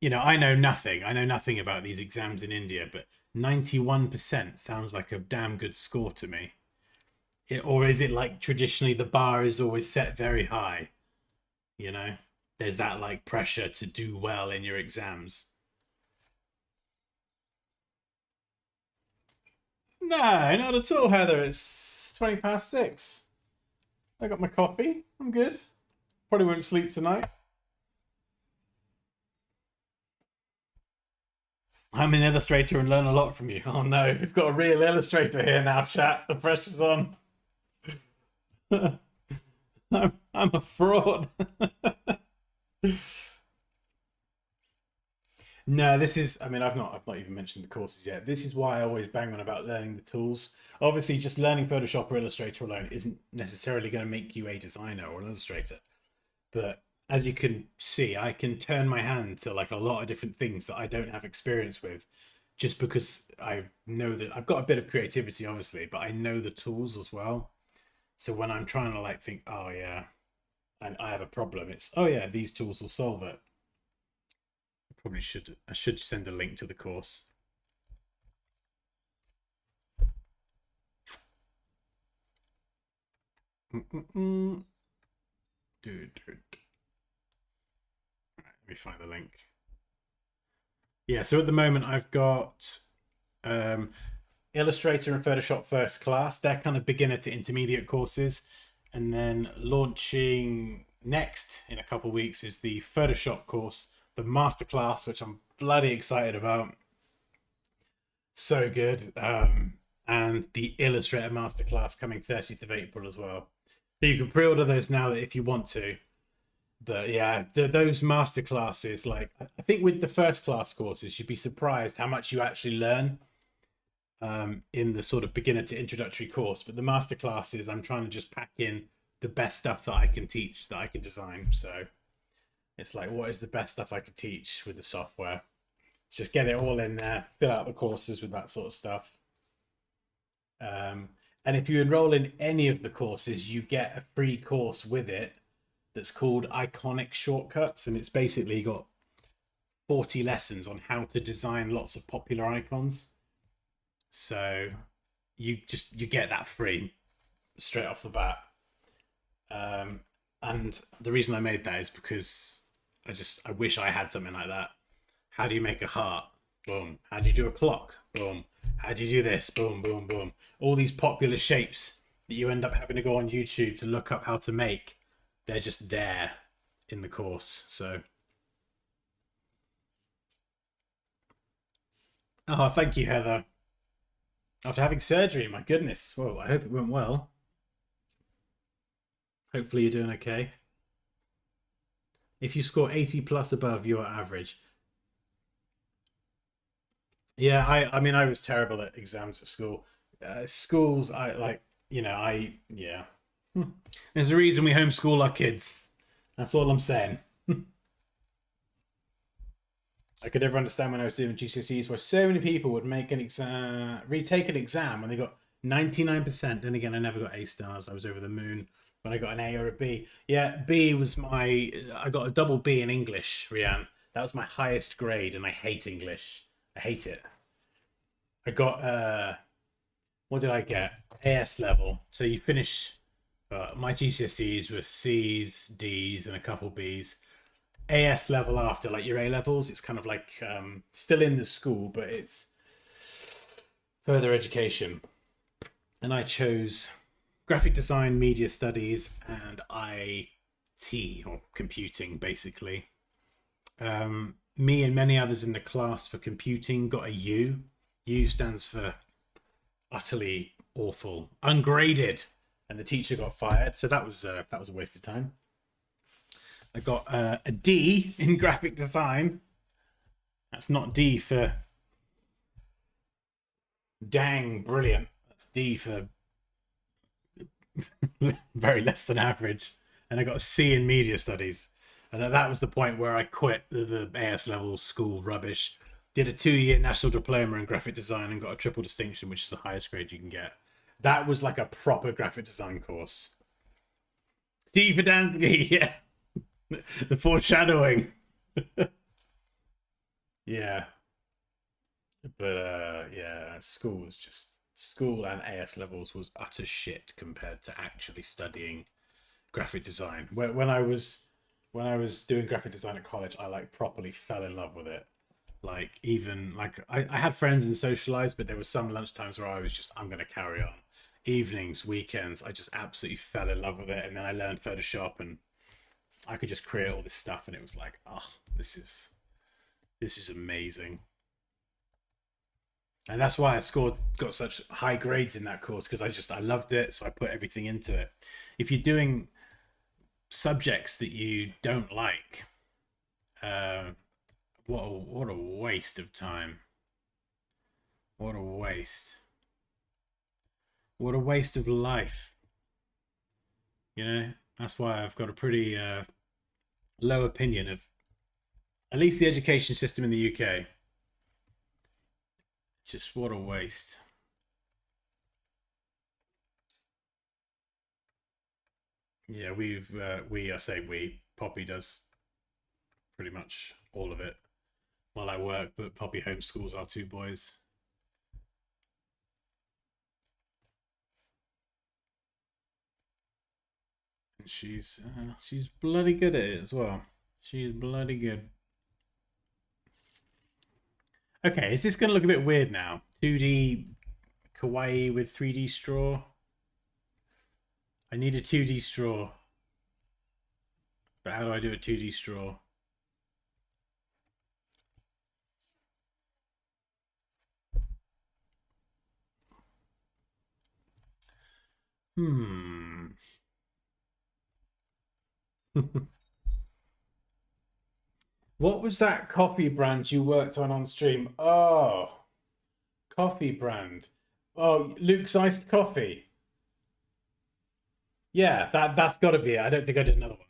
you know, I know nothing. I know nothing about these exams in India, but 91% sounds like a damn good score to me. Or is it like traditionally the bar is always set very high? You know, there's that like pressure to do well in your exams. No, not at all, Heather. It's 20 past 6. I got my coffee. I'm good. Probably won't sleep tonight. I'm an illustrator and learn a lot from you. Oh no, we've got a real illustrator here now, chat. The pressure's on. I'm a fraud. No, this is. I mean, I've not even mentioned the courses yet. This is why I always bang on about learning the tools. Obviously, just learning Photoshop or Illustrator alone isn't necessarily going to make you a designer or an illustrator. But as you can see, I can turn my hand to like a lot of different things that I don't have experience with, just because I know that I've got a bit of creativity, obviously, but I know the tools as well. So when I'm trying to like think, oh yeah, and I have a problem, it's oh yeah, these tools will solve it. I should send a link to the course. Dude. Let me find the link. Yeah, so at the moment I've got Illustrator and Photoshop First Class. They're kind of beginner to intermediate courses. And then launching next in a couple of weeks is the Photoshop course, the masterclass, which I'm bloody excited about. So good. And the Illustrator masterclass coming 30th of April as well. So you can pre-order those now if you want to. But yeah, those masterclasses, like I think with the first class courses, you'd be surprised how much you actually learn in the sort of beginner to introductory course. But the masterclasses, I'm trying to just pack in the best stuff that I can teach, that I can design. So it's like, what is the best stuff I could teach with the software? Let's just get it all in there, fill out the courses with that sort of stuff. And if you enroll in any of the courses, you get a free course with it that's called Iconic Shortcuts, and it's basically got 40 lessons on how to design lots of popular icons. So you get that free straight off the bat. And the reason I made that is because I wish I had something like that. How do you make a heart? Boom. How do you do a clock? Boom. How do you do this? Boom, boom, boom. All these popular shapes that you end up having to go on YouTube to look up how to make, they're just there in the course. So, oh, thank you, Heather. After having surgery, my goodness. Well, I hope it went well. Hopefully you're doing okay. If you score 80 plus above, you're average. Yeah, I mean, I was terrible at exams at school. Schools, I like, yeah. There's a reason we homeschool our kids. That's all I'm saying. I could never understand when I was doing GCSEs where so many people would make an exam, retake an exam when they got 99%. Then again, I never got A stars. I was over the moon when I got an A or a B. Yeah, B was I got a double B in English, Rianne. That was my highest grade, and I hate English. I hate it. I got, what did I get? AS level. So you finish, my GCSEs were C's, D's, and a couple B's. AS level after, like your A levels, it's kind of like still in the school, but it's further education. And I chose graphic design, media studies, and IT, or computing, basically. Me and many others in the class for computing got a U. U stands for utterly awful, ungraded, and the teacher got fired. So that was a waste of time. I got a D in graphic design. That's not D for dang brilliant. That's D for very less than average. And I got a C in media studies. And that was the point where I quit the AS level school rubbish. Did a 2-year national diploma in graphic design and got a triple distinction, which is the highest grade you can get. That was like a proper graphic design course. D for Dansky, yeah. The foreshadowing. Yeah. But yeah, school and AS levels was utter shit compared to actually studying graphic design. When I was doing graphic design at college, I like properly fell in love with it. Like even like I had friends and socialized, but there were some lunchtimes where I was just, I'm gonna carry on. Evenings, weekends, I just absolutely fell in love with it, and then I learned Photoshop, and I could just create all this stuff, and it was like, oh, this is amazing. And that's why I got such high grades in that course, because I loved it, so I put everything into it. If you're doing subjects that you don't like, what a waste of time. What a waste. What a waste of life. You know, that's why I've got a pretty low opinion of at least the education system in the UK. Just what a waste. Yeah, Poppy does pretty much all of it while I work, but Poppy homeschools our 2 boys. And she's bloody good at it as well. She's bloody good. Okay, is this going to look a bit weird now? 2D kawaii with 3D straw. I need a 2D straw. But how do I do a 2D straw? What was that coffee brand you worked on stream? Oh, coffee brand. Oh, Luke's iced coffee. Yeah, that's got to be it. I don't think I did another one.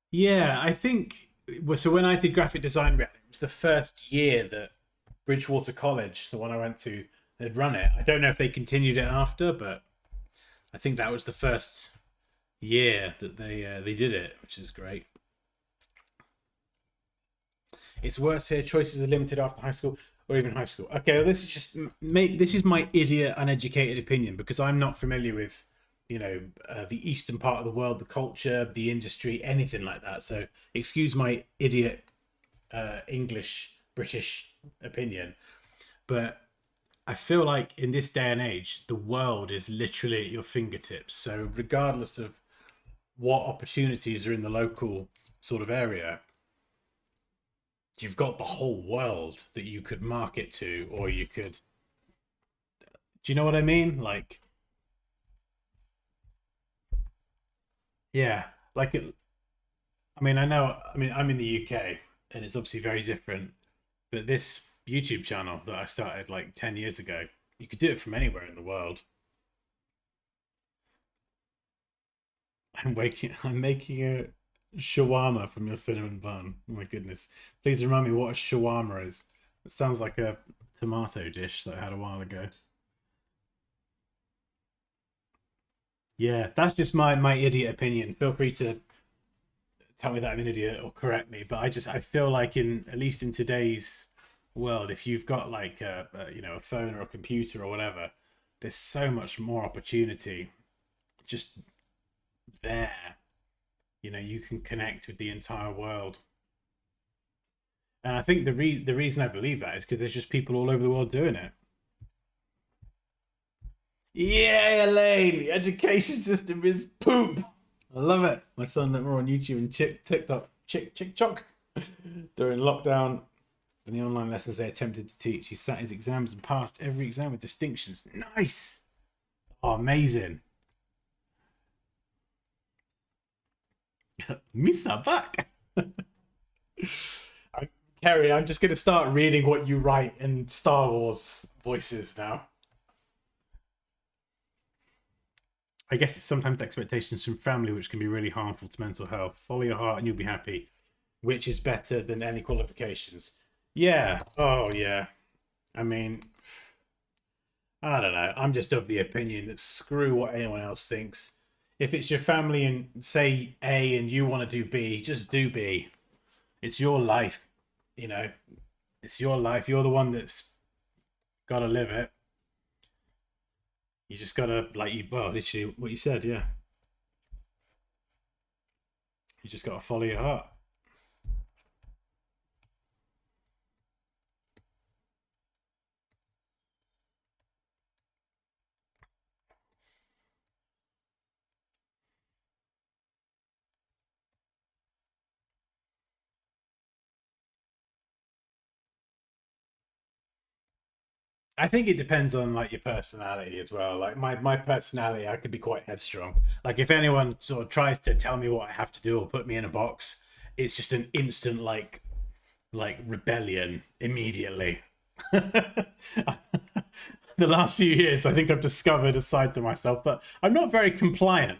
Yeah, I think so. When I did graphic design, it was the first year that Bridgewater College, the one I went to, had run it. I don't know if they continued it after, but I think that was the first year that they did it, which is great. It's worse here. Choices are limited after high school or even high school. Okay, well, this is just this is my idiot, uneducated opinion because I'm not familiar with the eastern part of the world, the culture, the industry, anything like that. So excuse my idiot English British opinion, but I feel like in this day and age, the world is literally at your fingertips. So regardless of what opportunities are in the local sort of area, you've got the whole world that you could market to, or you could. Do you know what I mean? Like, yeah, like it. I mean, I know. I mean, I'm in the UK, and it's obviously very different. But this YouTube channel that I started like 10 years ago, you could do it from anywhere in the world. I'm making a shawarma from your cinnamon bun. Oh my goodness! Please remind me what a shawarma is. It sounds like a tomato dish that I had a while ago. Yeah, that's just my idiot opinion. Feel free to tell me that I'm an idiot or correct me, but I feel like in at least in today's world, if you've got like a phone or a computer or whatever, there's so much more opportunity just there. You can connect with the entire world. And I think the reason I believe that is because there's just people all over the world doing it. Yeah, Elaine, the education system is poop. I love it. My son let more on YouTube and TikTok, chick chock during lockdown than the online lessons they attempted to teach. He sat his exams and passed every exam with distinctions. Nice. Oh, amazing. Misa back. Kerry, I'm just going to start reading what you write in Star Wars voices now. I guess it's sometimes expectations from family which can be really harmful to mental health. Follow your heart and you'll be happy. Which is better than any qualifications? Yeah. Oh, yeah. I mean, I don't know. I'm just of the opinion that screw what anyone else thinks. If it's your family and say A and you want to do B, just do B. It's your life, you know. It's your life. You're the one that's got to live it. You just gotta literally what you said, yeah. You just gotta follow your heart. I think it depends on like your personality as well. Like my personality, I could be quite headstrong. Like if anyone sort of tries to tell me what I have to do or put me in a box, it's just an instant like rebellion immediately. The last few years, I think I've discovered a side to myself, but I'm not very compliant.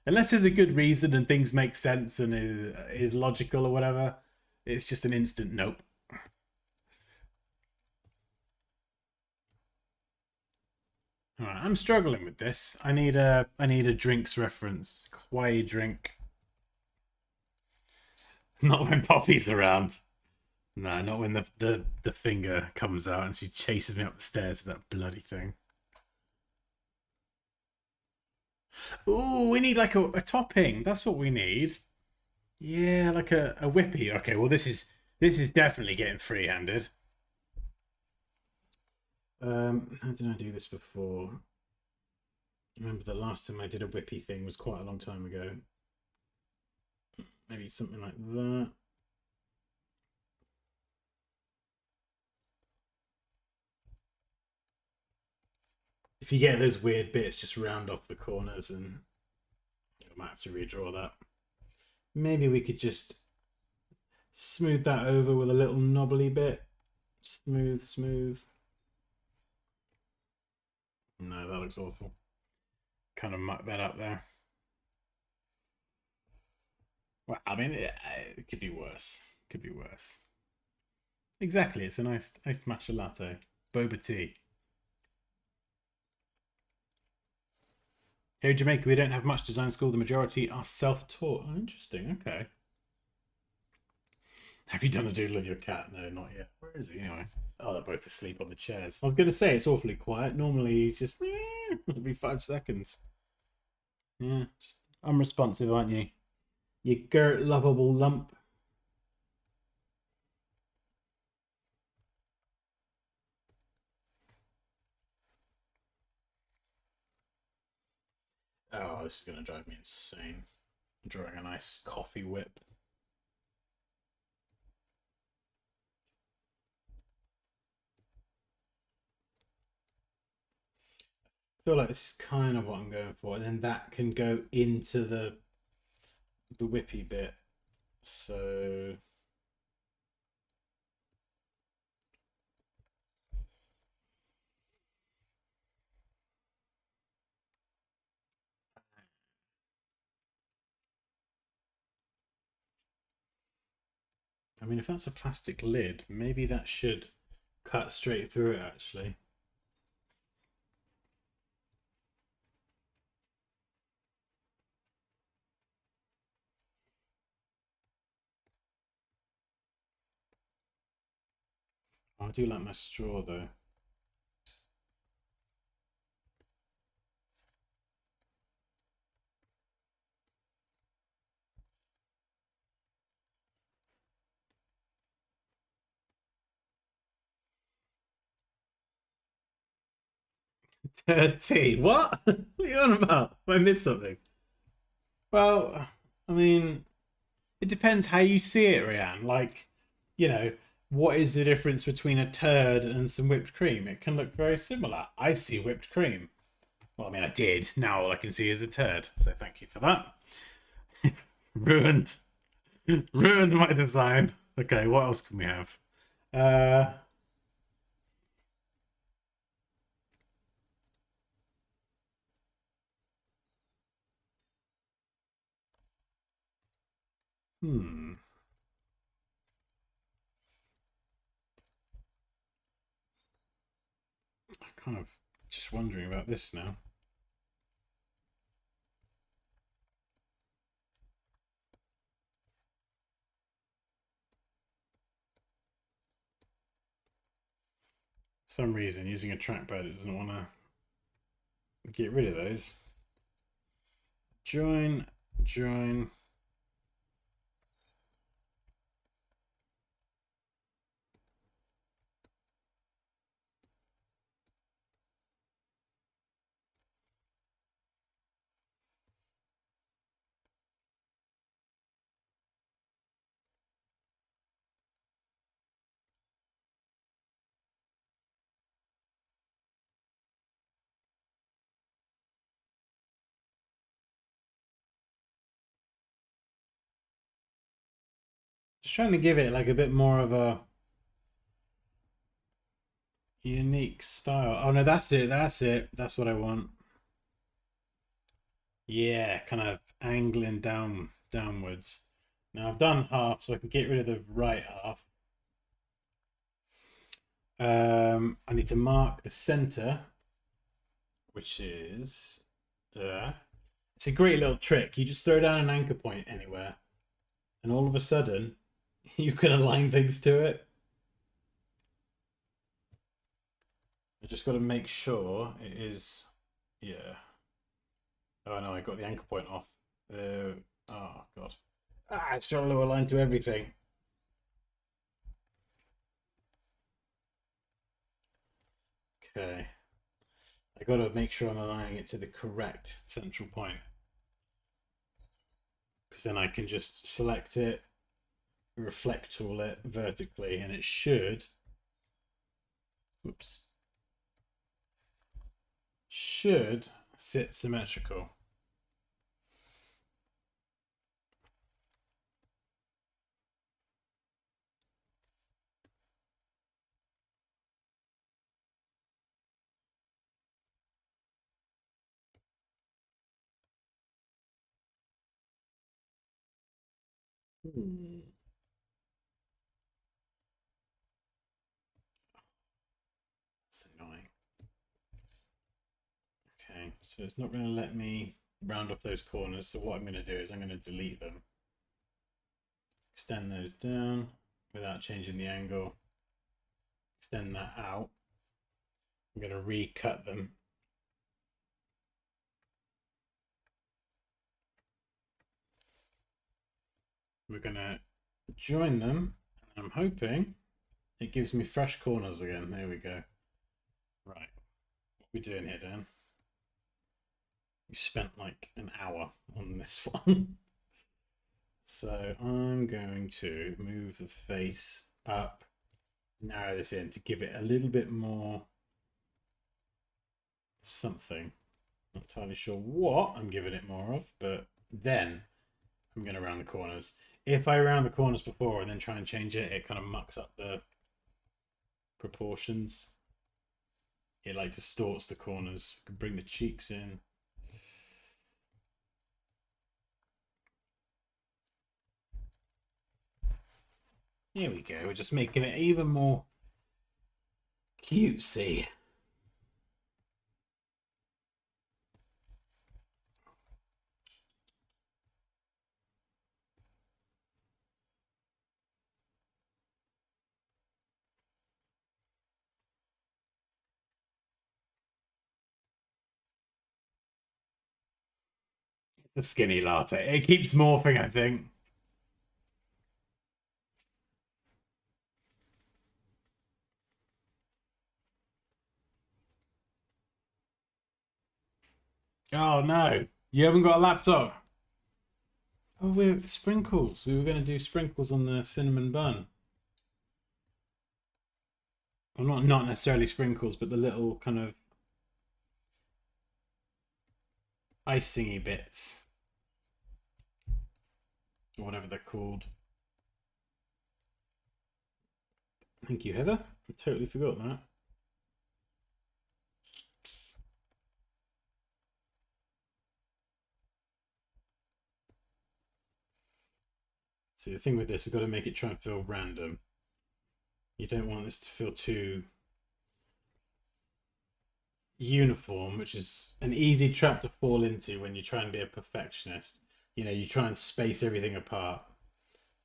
Unless there's a good reason and things make sense and is logical or whatever, it's just an instant nope. All right, I'm struggling with this. I need a drinks reference. Kawaii drink. Not when Poppy's around. No, not when the finger comes out and she chases me up the stairs with that bloody thing. Ooh, we need like a topping. That's what we need. Yeah, like a whippy. Okay, well this is definitely getting free-handed. How did I do this before? I remember the last time I did a whippy thing was quite a long time ago. Maybe something like that. If you get those weird bits, just round off the corners and I might have to redraw that. Maybe we could just smooth that over with a little knobbly bit. Smooth, smooth. No, that looks awful. Kind of muck that up there. Well, I mean, it could be worse. Could be worse. Exactly. It's a nice matcha latte. Boba tea. Here in Jamaica, we don't have much design school. The majority are self-taught. Oh, interesting. Okay. Have you done a doodle of your cat? No, not yet. Where is he anyway? Oh, they're both asleep on the chairs. I was going to say it's awfully quiet. Normally, he's just every 5 seconds. Yeah, just unresponsive, aren't you? You girt lovable lump. Oh, this is going to drive me insane. Drawing a nice coffee whip. I feel like this is kind of what I'm going for. And then that can go into the whippy bit. So I mean, if that's a plastic lid, maybe that should cut straight through it, actually. I do like my straw, though. Tea? What? What are you on about? Have I missed something? Well, I mean, it depends how you see it, Rianne. Like, you know, what is the difference between a turd and some whipped cream? It can look very similar. I see whipped cream. Well, I mean, I did. Now all I can see is a turd. So thank you for that. Ruined. Ruined my design. Okay, what else can we have? Uh, hmm. I'm kind of just wondering about this now. For some reason, using a trackpad, it doesn't want to get rid of those. Join, join. Just trying to give it like a bit more of a unique style. Oh no, that's it. That's it. That's what I want. Yeah, kind of angling downwards. Now I've done half, so I can get rid of the right half. I need to mark the center, which is it's a great little trick. You just throw down an anchor point anywhere, and all of a sudden, you can align things to it. I just got to make sure it is, yeah. Oh no, I got the anchor point off. Oh god. Ah, it's trying to align to everything. Okay. I got to make sure I'm aligning it to the correct central point. Because then I can just select it, reflect tool it vertically, and it should, oops, should sit symmetrical. Hmm. That's annoying. Okay, so it's not going to let me round off those corners. So what I'm going to do is I'm going to delete them. Extend those down without changing the angle. Extend that out. I'm going to recut them. We're gonna join them, and I'm hoping it gives me fresh corners again. There we go. Right, what are we doing here, Dan? You spent like an hour on this one. So I'm going to move the face up, narrow this in to give it a little bit more something. Not entirely sure what I'm giving it more of, but then I'm going to round the corners. If I round the corners before and then try and change it, it kind of mucks up the proportions. It like distorts the corners. I can bring the cheeks in. Here we go. We're just making it even more cutesy. It's a skinny latte. It keeps morphing, I think. Oh no, you haven't got a laptop. Oh, we're sprinkles. We were going to do sprinkles on the cinnamon bun. Well, not necessarily sprinkles, but the little kind of icingy bits, or whatever they're called. Thank you, Heather. I totally forgot that. See, the thing with this is got to make it try and feel random. You don't want this to feel too uniform, which is an easy trap to fall into when you try and be a perfectionist. You know, you try and space everything apart.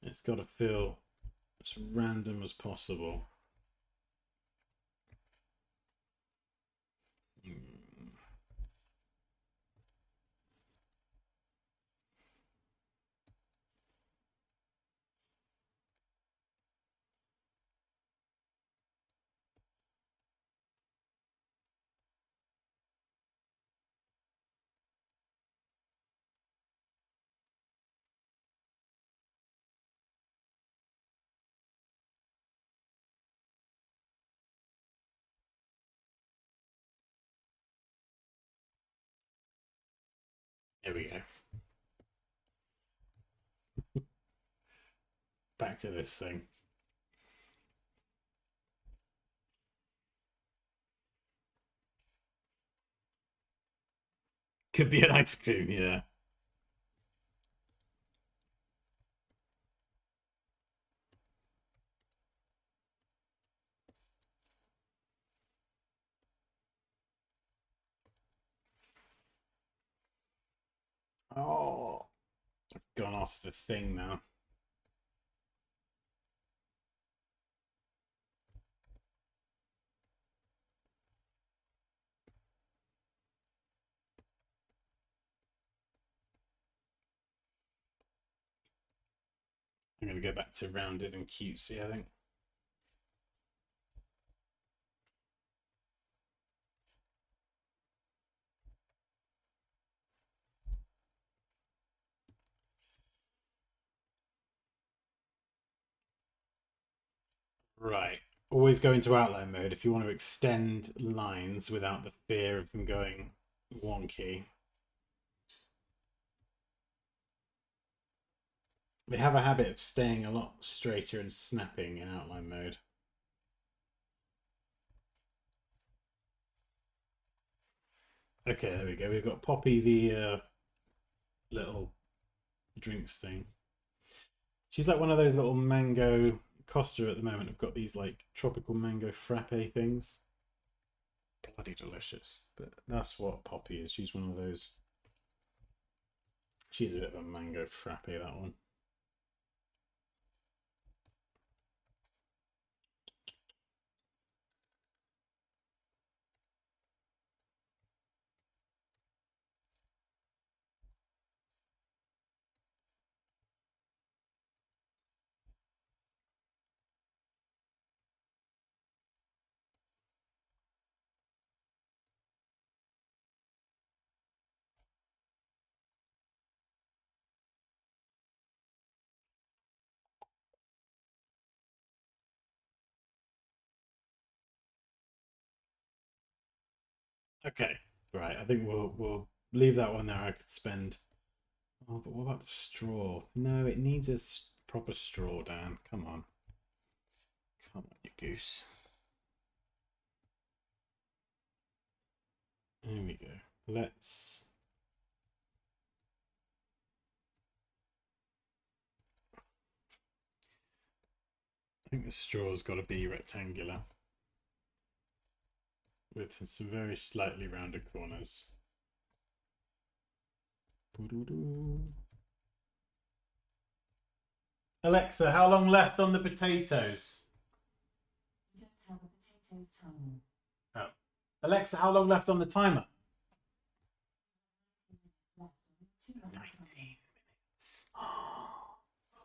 It's got to feel as random as possible. Here we go. Back to this thing. Could be an ice cream, yeah. Oh, I've gone off the thing now. I'm going to go back to rounded and cutesy, I think. Right. Always go into outline mode if you want to extend lines without the fear of them going wonky. They have a habit of staying a lot straighter and snapping in outline mode. Okay, there we go. We've got Poppy, the little drinks thing. She's like one of those little mango. Costa at the moment have got these like tropical mango frappe things. Bloody delicious. But that's what Poppy is. She's one of those. She's a bit of a mango frappe, that one. Okay, right. I think we'll leave that one there. I could spend. Oh, but what about the straw? No, it needs a proper straw, Dan. Come on, come on, you goose. There we go. Let's. I think the straw's got to be rectangular with some very slightly rounded corners. Alexa, how long left on the potatoes? You don't have a potatoes timer. Oh. Alexa, how long left on the timer? 19 minutes. Oh my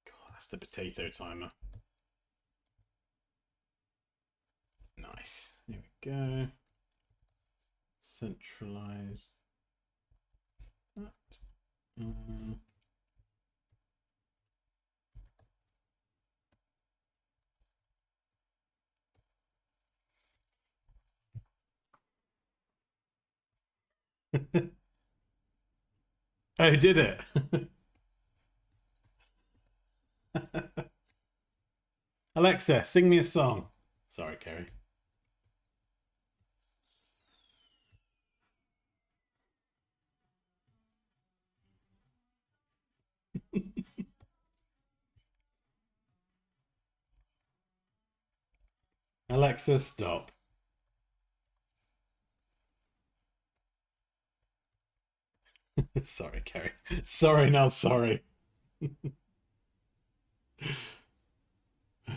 god, that's the potato timer. Nice. Here we go. Centralize that. Oh, did it? Alexa, sing me a song. Sorry, Kerry. Alexa, stop. Sorry, Kerry. Sorry, not sorry.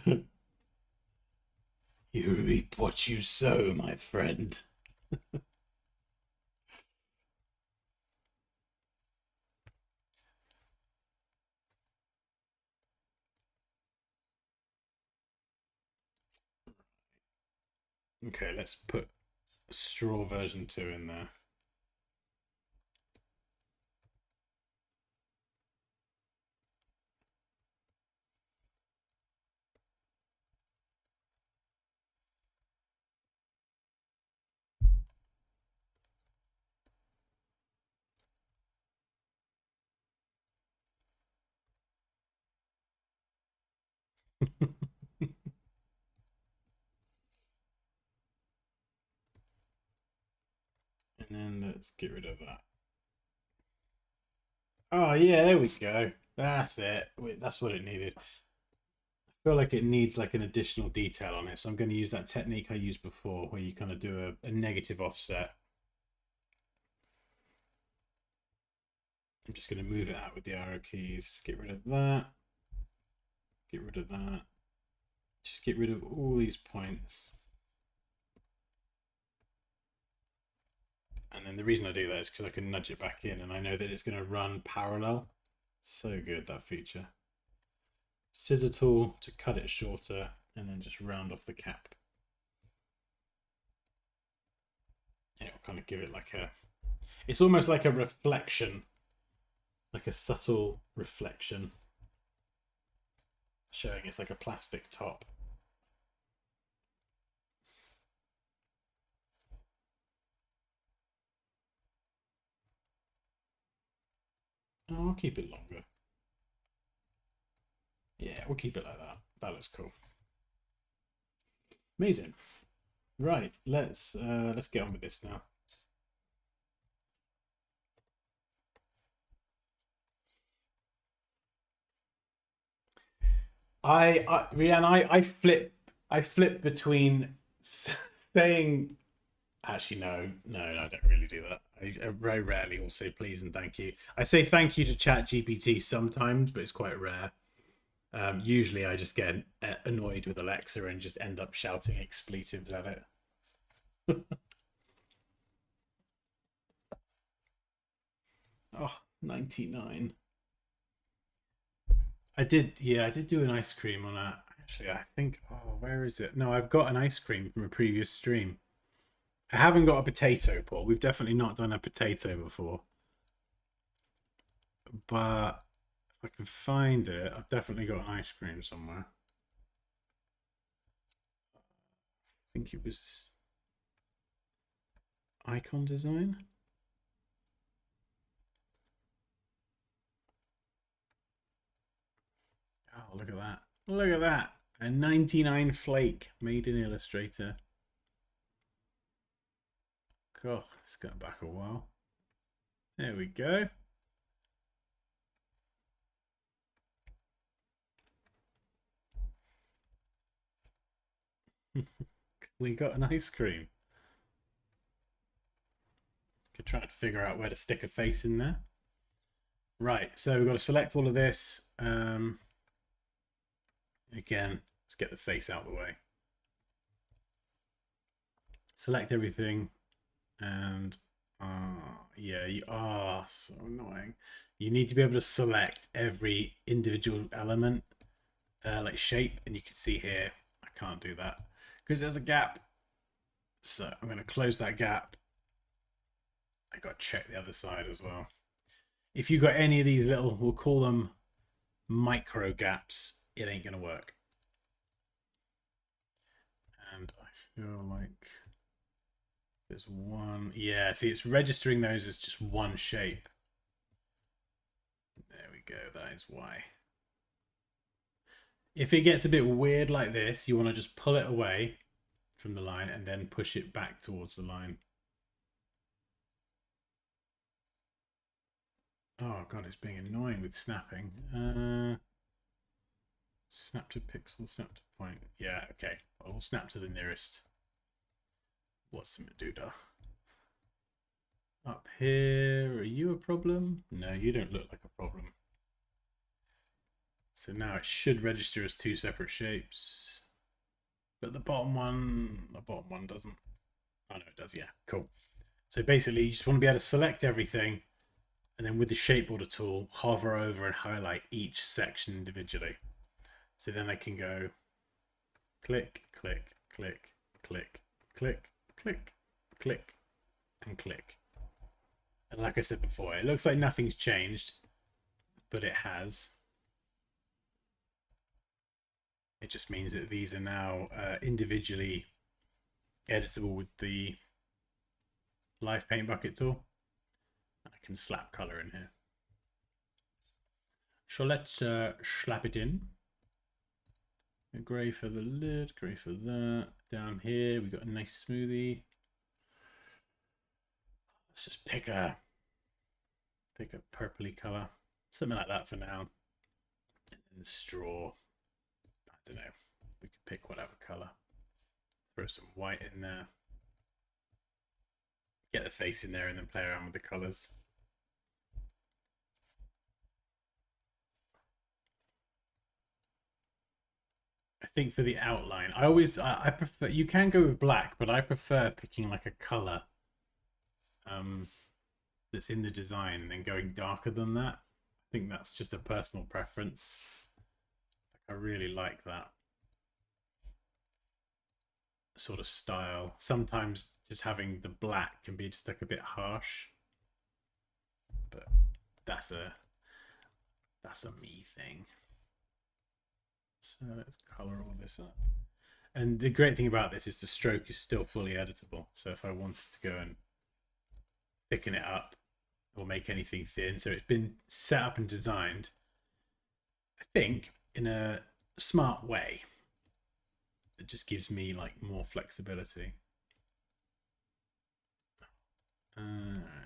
You reap what you sow, my friend. Okay, let's put straw version 2 in there. And then let's get rid of that. Oh, yeah, there we go. That's it. Wait, that's what it needed. I feel like it needs like an additional detail on it. So I'm going to use that technique I used before where you kind of do a negative offset. I'm just going to move it out with the arrow keys. Get rid of that. Get rid of that. Just get rid of all these points. And then the reason I do that is because I can nudge it back in and I know that it's going to run parallel. So good, that feature. Scissor tool to cut it shorter and then just round off the cap. And it'll kind of give it like a... It's almost like a reflection. Like a subtle reflection. Showing it's like a plastic top. Oh, I'll keep it longer. Yeah, we'll keep it like that. That looks cool. Amazing. Right, let's get on with this now. I flip between saying actually no, I don't really do that. I very rarely will say please and thank you. I say thank you to ChatGPT sometimes, but it's quite rare. Usually I just get annoyed with Alexa and just end up shouting expletives at it. Oh, 99. I did do an ice cream on a actually I think oh where is it? No, I've got an ice cream from a previous stream. I haven't got a potato, Paul. We've definitely not done a potato before. But if I can find it, I've definitely got an ice cream somewhere. I think it was icon design. Oh, look at that. Look at that. A 99 flake made in Illustrator. God, it's got back a while. There we go. We got an ice cream. Could try to figure out where to stick a face in there. Right, so we've got to select all of this. Again, let's get the face out of the way. Select everything, and yeah, you are so annoying. You need to be able to select every individual element, like shape, and you can see here I can't do that because there's a gap. So I'm going to close that gap. I got to check the other side as well. If you've got any of these little, we'll call them micro gaps, it ain't going to work. And I feel like there's one. Yeah, see, it's registering those as just one shape. There we go. That is why. If it gets a bit weird like this, you want to just pull it away from the line and then push it back towards the line. Oh god, it's being annoying with snapping. Snap to pixel, snap to point. Yeah, okay. I'll snap to the nearest. What's the Meduda? Up here, are you a problem? No, you don't look like a problem. So now it should register as two separate shapes. But the bottom one doesn't. Oh no, it does, yeah. Cool. So basically you just want to be able to select everything, and then with the shape border tool, hover over and highlight each section individually. So then I can go click, click, click, click, click, click, click, and click. And like I said before, it looks like nothing's changed, but it has. It just means that these are now individually editable with the Live Paint Bucket tool. I can slap color in here. So let's slap it in. A grey for the lid, grey for that. Down here we got a nice smoothie. Let's just pick a purpley color, something like that for now. And then the straw, I don't know. We could pick whatever color. Throw some white in there. Get the face in there and then play around with the colors. I think for the outline, I prefer, you can go with black, but I prefer picking like a color that's in the design and then going darker than that. I think that's just a personal preference. I really like that sort of style. Sometimes just having the black can be just like a bit harsh, but that's a me thing. So let's color all this up. And the great thing about this is the stroke is still fully editable. So if I wanted to go and thicken it up or make anything thin, so it's been set up and designed, I think, in a smart way. It just gives me like more flexibility.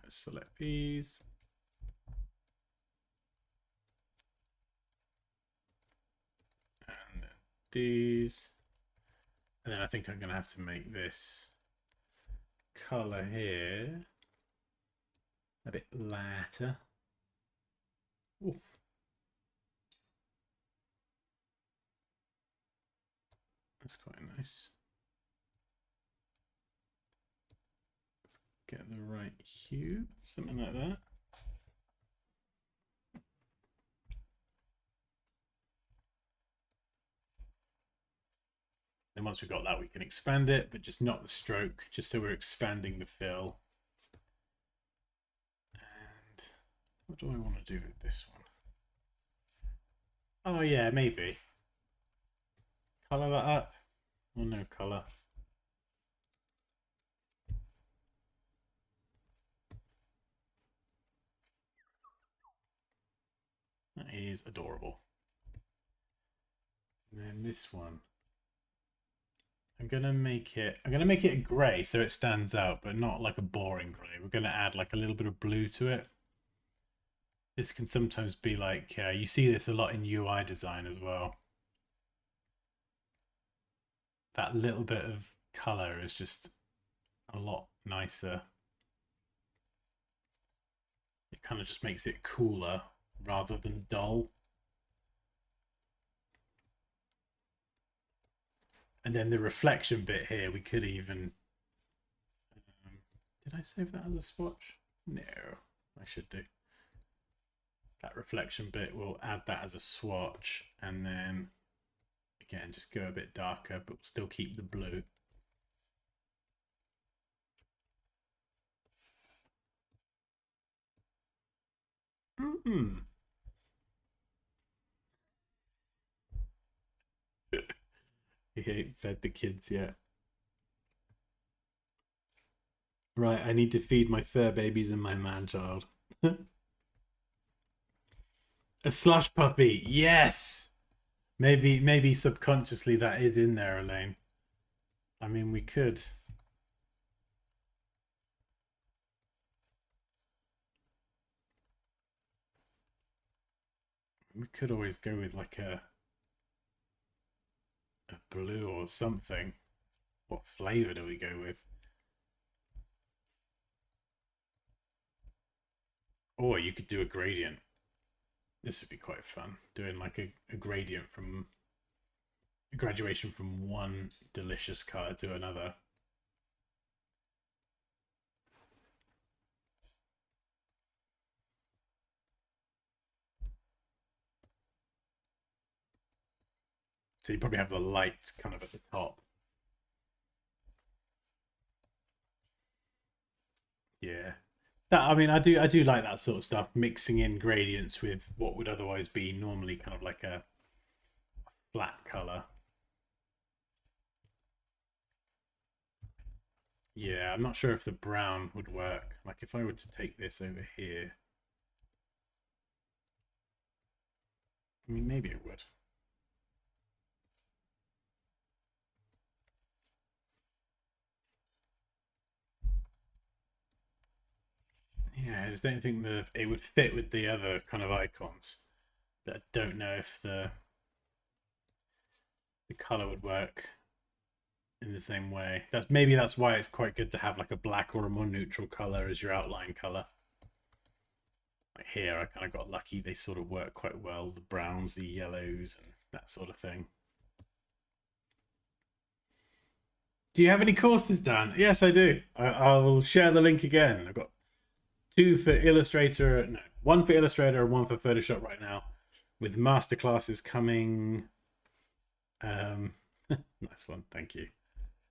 Select these. And then these. And then I think I'm going to have to make this color here a bit lighter. Oof. That's quite nice. Let's get the right hue, something like that. Then once we've got that, we can expand it, but just not the stroke, just so we're expanding the fill. And what do I want to do with this one? Oh yeah, maybe. Color that up. Or no color. He's adorable. And then this one, I'm gonna make it a grey so it stands out, but not like a boring grey. We're gonna add like a little bit of blue to it. This can sometimes be like, you see this a lot in UI design as well. That little bit of color is just a lot nicer. It kind of just makes it cooler rather than dull. And then the reflection bit here, we could even... did I save that as a swatch? No, I should do. That reflection bit, we'll add that as a swatch, and then again just go a bit darker but still keep the blue. He ain't fed the kids yet. Right, I need to feed my fur babies and my man child. A slush puppy, yes. Maybe subconsciously that is in there, Elaine. I mean, we could. We could always go with like a blue or something. What flavor do we go with? Or you could do a gradient. This would be quite fun, doing like a gradient from a graduation from one delicious color to another. So you probably have the light kind of at the top. Yeah. That, I mean, I do like that sort of stuff, mixing in gradients with what would otherwise be normally kind of like a flat color. Yeah, I'm not sure if the brown would work. Like if I were to take this over here, I mean, maybe it would. Yeah, I just don't think it would fit with the other kind of icons. But I don't know if the color would work in the same way. Maybe that's why it's quite good to have like a black or a more neutral color as your outline color. Like here, I kind of got lucky. They sort of work quite well. The browns, the yellows, and that sort of thing. Do you have any courses, Dan? Yes, I do. I'll share the link again. I've got two for Illustrator. No, one for Illustrator and one for Photoshop right now, with masterclasses coming. Nice one. Thank you.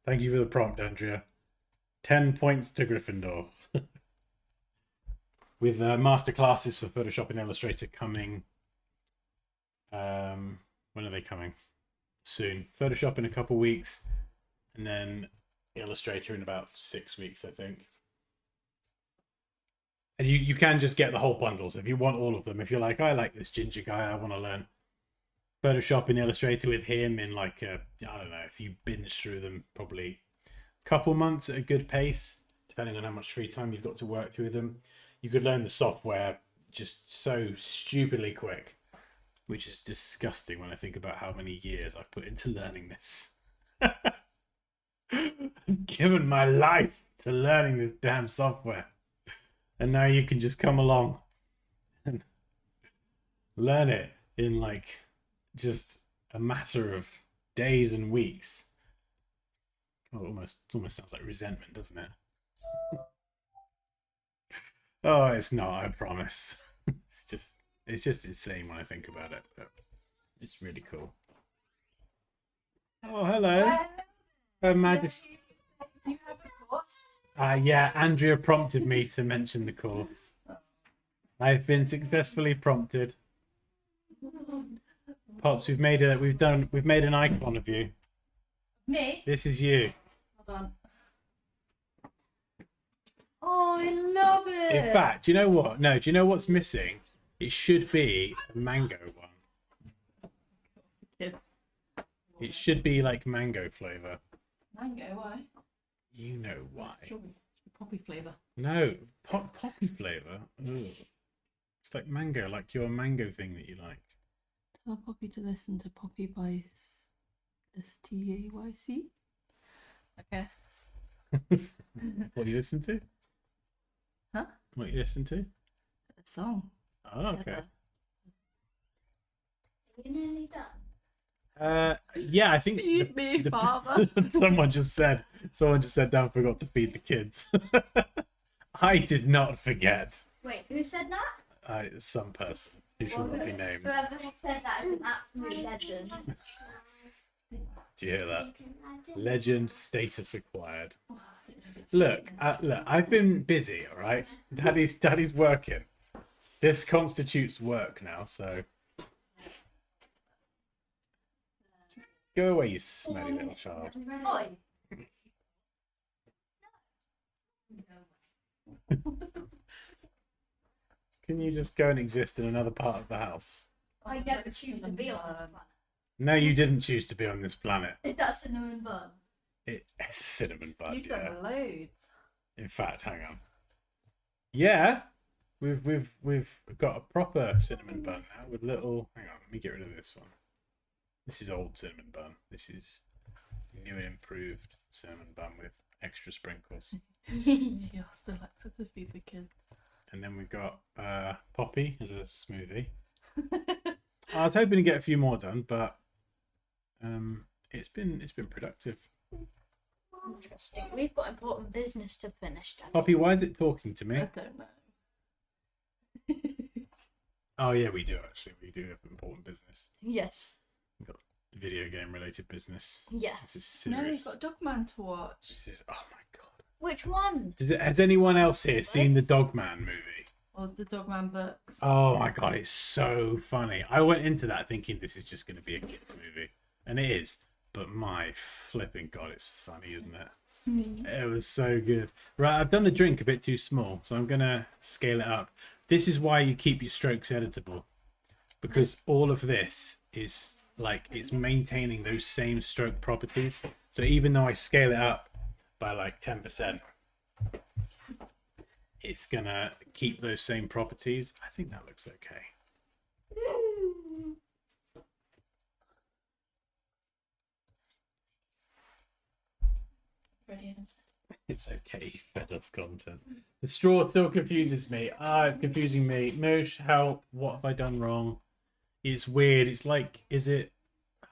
Thank you for the prompt, Andrea. 10 points to Gryffindor. With masterclasses for Photoshop and Illustrator coming. When are they coming? Soon. Photoshop in a couple weeks, and then Illustrator in about 6 weeks, I think. And you can just get the whole bundles if you want all of them. If you're like, I like this ginger guy, I want to learn Photoshop and Illustrator with him in like I don't know, if you binge through them, probably a couple months at a good pace, depending on how much free time you've got to work through them. You could learn the software just so stupidly quick, which is disgusting when I think about how many years I've put into learning this. I've given my life to learning this damn software. And now you can just come along and learn it in like just a matter of days and weeks. Oh, it almost sounds like resentment, doesn't it? Oh, it's not, I promise. It's just insane when I think about it, but it's really cool. Oh, hello. Her Majesty. Do you have a course? Yeah, Andrea prompted me to mention the course. I've been successfully prompted. Pops, we've made an icon of you. Me? This is you. Hold on. Oh, I love it. In fact, do you know what? No, do you know what's missing? It should be a mango one. Kid. It should be like mango flavour. Mango, why? You know why. Strawberry. Poppy flavour. No, poppy flavour. It's like mango, like your mango thing that you like. Tell Poppy to listen to Poppy by STAYC. Okay. What you listen to? Huh? What you listen to? A song. Oh, okay. Together. Are you nearly done? Yeah, I think Feed me, Father. someone just said Dan forgot to feed the kids. I did not forget. Wait, who said that? Some person who should not be named. Whoever said that is an absolute legend. Do you hear that? Legend status acquired. Oh, I didn't know if it's Look, raining. look, I've been busy, all right? Daddy's working. This constitutes work now, so just go away, you smelly little child. Oi, Can you just go and exist in another part of the house? I never choose to be on this planet. No, you didn't choose to be on this planet. Is that cinnamon bun? It's cinnamon bun, You've yeah. done loads. In fact, hang on. Yeah, we've got a proper cinnamon bun now with little. Hang on, let me get rid of this one. This is old cinnamon bun. This is new and improved cinnamon bun with extra sprinkles. You're still access to feed the kids. And then we've got Poppy as a smoothie. I was hoping to get a few more done, but it's been productive. Interesting. We've got important business to finish. Daddy. Poppy, why is it talking to I me? don't know. Oh yeah, we do actually. We do have important business. Yes. We've got video game related business. This Yes. is No, serious. we've got Dogman to watch. This is oh my god. Which one? Has anyone else here seen the Dogman movie? Or the Dogman books. Oh my god, it's so funny. I went into that thinking this is just going to be a kids movie, and it is. But my flipping god, it's funny, isn't it? It was so good. Right, I've done the drink a bit too small, so I'm gonna scale it up. This is why you keep your strokes editable, because all of this is like it's maintaining those same stroke properties. So even though I scale it up by like 10%, it's gonna keep those same properties. I think that looks okay. Brilliant. It's okay, fed us content. The straw still confuses me. It's confusing me. Mosh, help. What have I done wrong? It's weird. It's like, is it?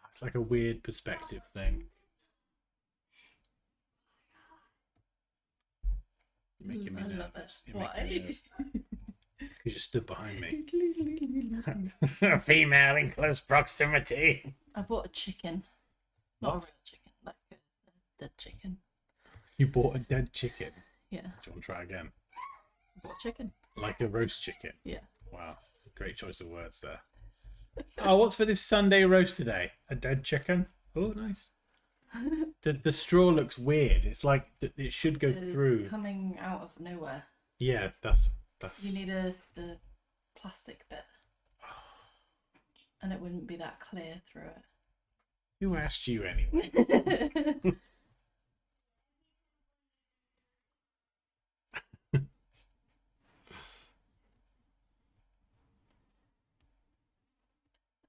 It's like a weird perspective thing. You're making me I love nervous. it. You're making me Why? nervous. Because you stood behind me. Female in close proximity. I bought a chicken. Not a What? real chicken, like a dead chicken. You bought a dead chicken. Yeah, Do you want to try again? I bought a chicken. Like a roast chicken. Yeah. Wow, great choice of words there. Oh, what's for this Sunday roast today? A dead chicken. Oh, nice. The straw looks weird. It's like it should go It's through. coming out of nowhere. Yeah, that's. You need the plastic bit. And it wouldn't be that clear through Who asked you anyway? it.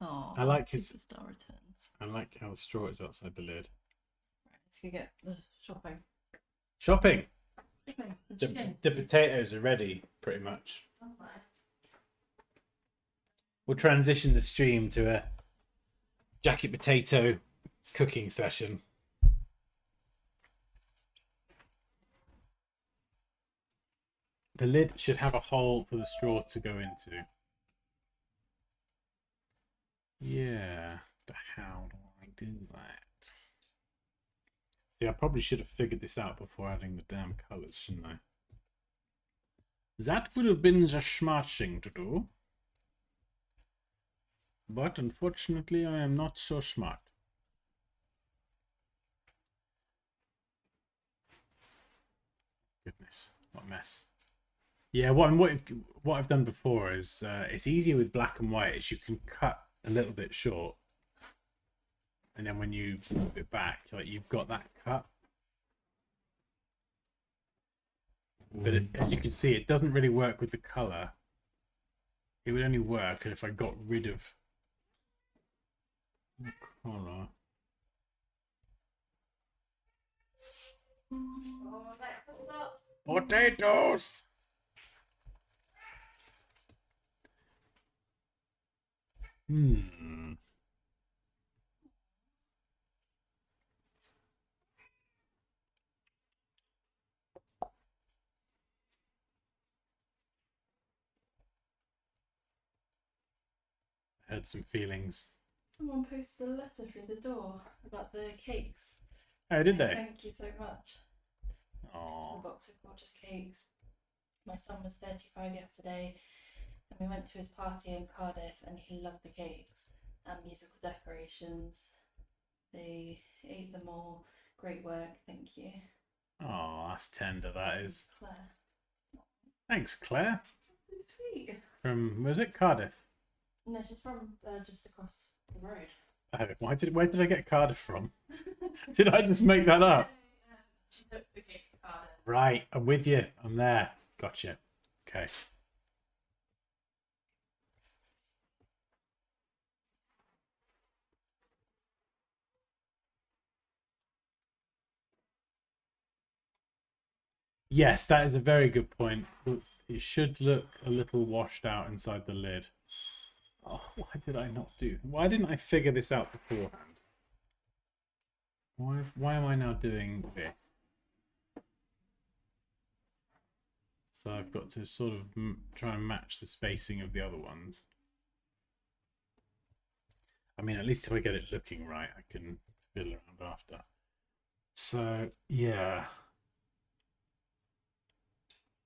Oh, I like his- Superstar Returns. I like how the straw is outside the lid. Right, let's go get the shopping. Shopping. The The, chicken. the potatoes are ready, pretty much. That's nice. We'll transition the stream to a jacket potato cooking session. The lid should have a hole for the straw to go into. Yeah, but how do I do that? See, I probably should have figured this out before adding the damn colours, shouldn't I? That would have been the smart thing to do. But unfortunately, I am not so smart. Goodness, what a mess. Yeah, what I've done before is it's easier with black and white. Is you can cut a little bit short, and then when you move it back, like you've got that cut. But as you can see, it doesn't really work with the color. It would only work if I got rid of the color. Oh, let's stop. Potatoes. Hmm. I had some feelings. Someone posted a letter through the door about the cakes. Oh, did Saying they? Thank you so much. A Oh. box of gorgeous cakes. My son was 35 yesterday, and we went to his party in Cardiff, and he loved the cakes and musical decorations. They ate them all. Great work, thank you. Oh, that's tender. That is. Claire. Thanks, Claire. That's so sweet. From was it Cardiff? No, she's from just across the road. Oh, where did I get Cardiff from? Did I just make that up? She took the cakes to Cardiff. Right, I'm with you. I'm there. Gotcha. Okay. Yes, that is a very good point. It should look a little washed out inside the lid. Oh, why did I not do? Why didn't I figure this out beforehand? Why am I now doing this? So I've got to sort of try and match the spacing of the other ones. I mean, at least if I get it looking right, I can fiddle around after. So, yeah.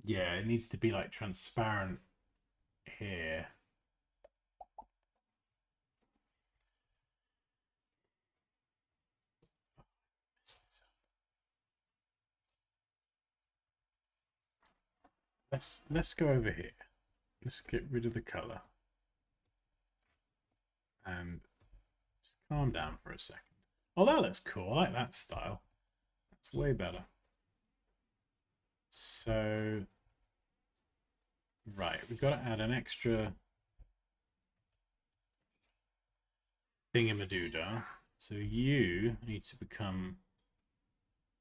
Yeah, it needs to be like transparent here. Let's go over here. Let's get rid of the color. And just calm down for a second. Oh, that looks cool. I like that style. That's way better. So, right, we've got to add an extra thingamadoodah. So you need to become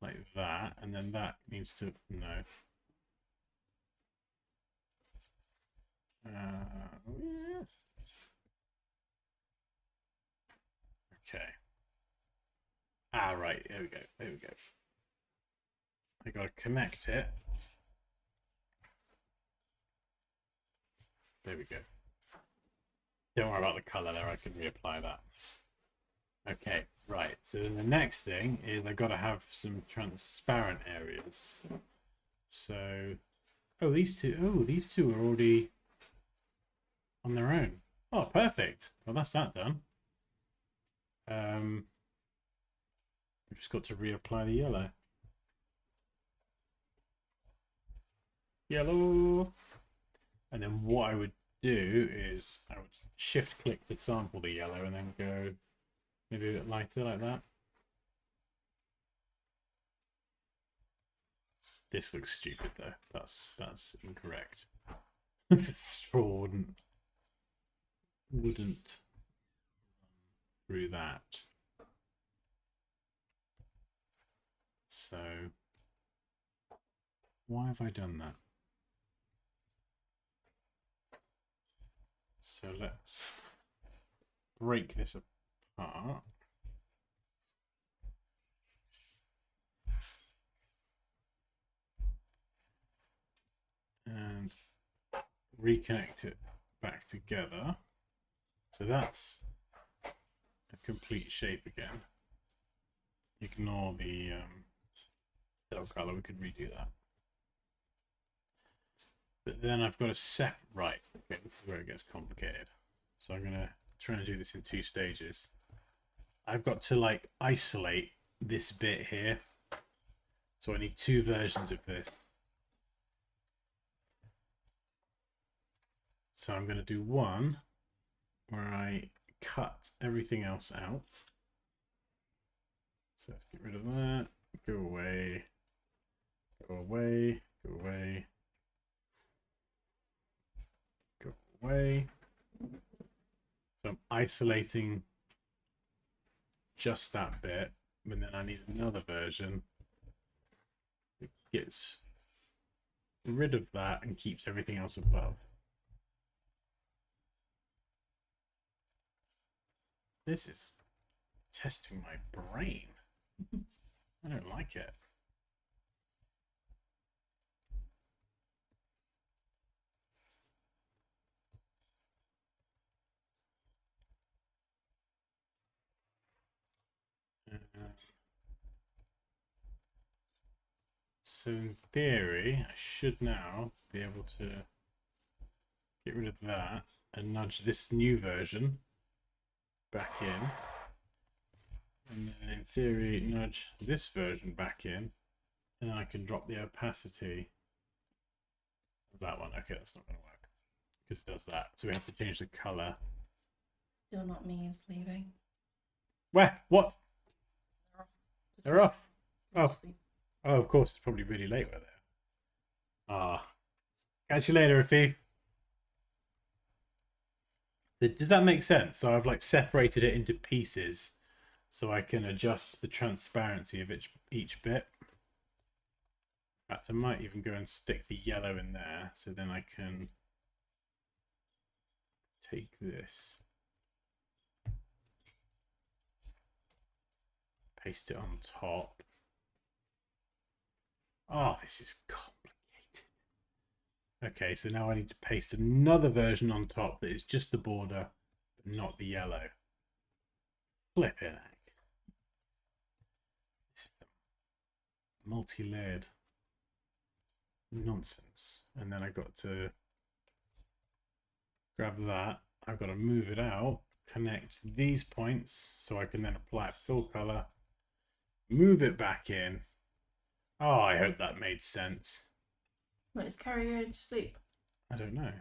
like that, and then that needs to no. Okay. Ah, right. There we go. There we go. I got to connect it. There we go. Don't worry about the color there. I can reapply that. Okay, right. So the next thing is I got to have some transparent areas. So, oh, these two are already on their own. Oh, perfect. Well, that's that done. We've just got to reapply the yellow. Yellow. And then what I would do is I would shift click to sample the yellow and then go maybe a bit lighter like that. This looks stupid though. That's incorrect. The straw wouldn't through that. So why have I done that? So let's break this apart. And reconnect it back together. So that's a complete shape again. Ignore the cell color, we could redo that. But then I've got to set right. Okay, this is where it gets complicated. So I'm going to try and do this in 2 stages. I've got to like isolate this bit here. So I need 2 versions of this. So I'm going to do one where I cut everything else out. So let's get rid of that. Go away. Go away. Go away. Go away. So I'm isolating just that bit, and then I need another version that gets rid of that and keeps everything else above. This is testing my brain. I don't like it. So in theory, I should now be able to get rid of that and nudge this new version back in. And then in theory, nudge this version back in. And then I can drop the opacity of that one. Okay, that's not going to work because it does that. So we have to change the color. Still not me is leaving. Where? What? They're off. Oh. Sleep. Oh, of course, it's probably really late where they are. Ah. Catch you later, Afif. So does that make sense? So I've like separated it into pieces so I can adjust the transparency of each bit. In fact, I might even go and stick the yellow in there so then I can take this, paste it on top. Oh, this is complicated. Okay, so now I need to paste another version on top that is just the border, but not the yellow. Flipping heck. This is multi-layered nonsense. And then I got to grab that. I've got to move it out, connect these points so I can then apply a fill color, move it back in. Oh, I hope that made sense. Wait, is Carrie going to sleep? I don't know.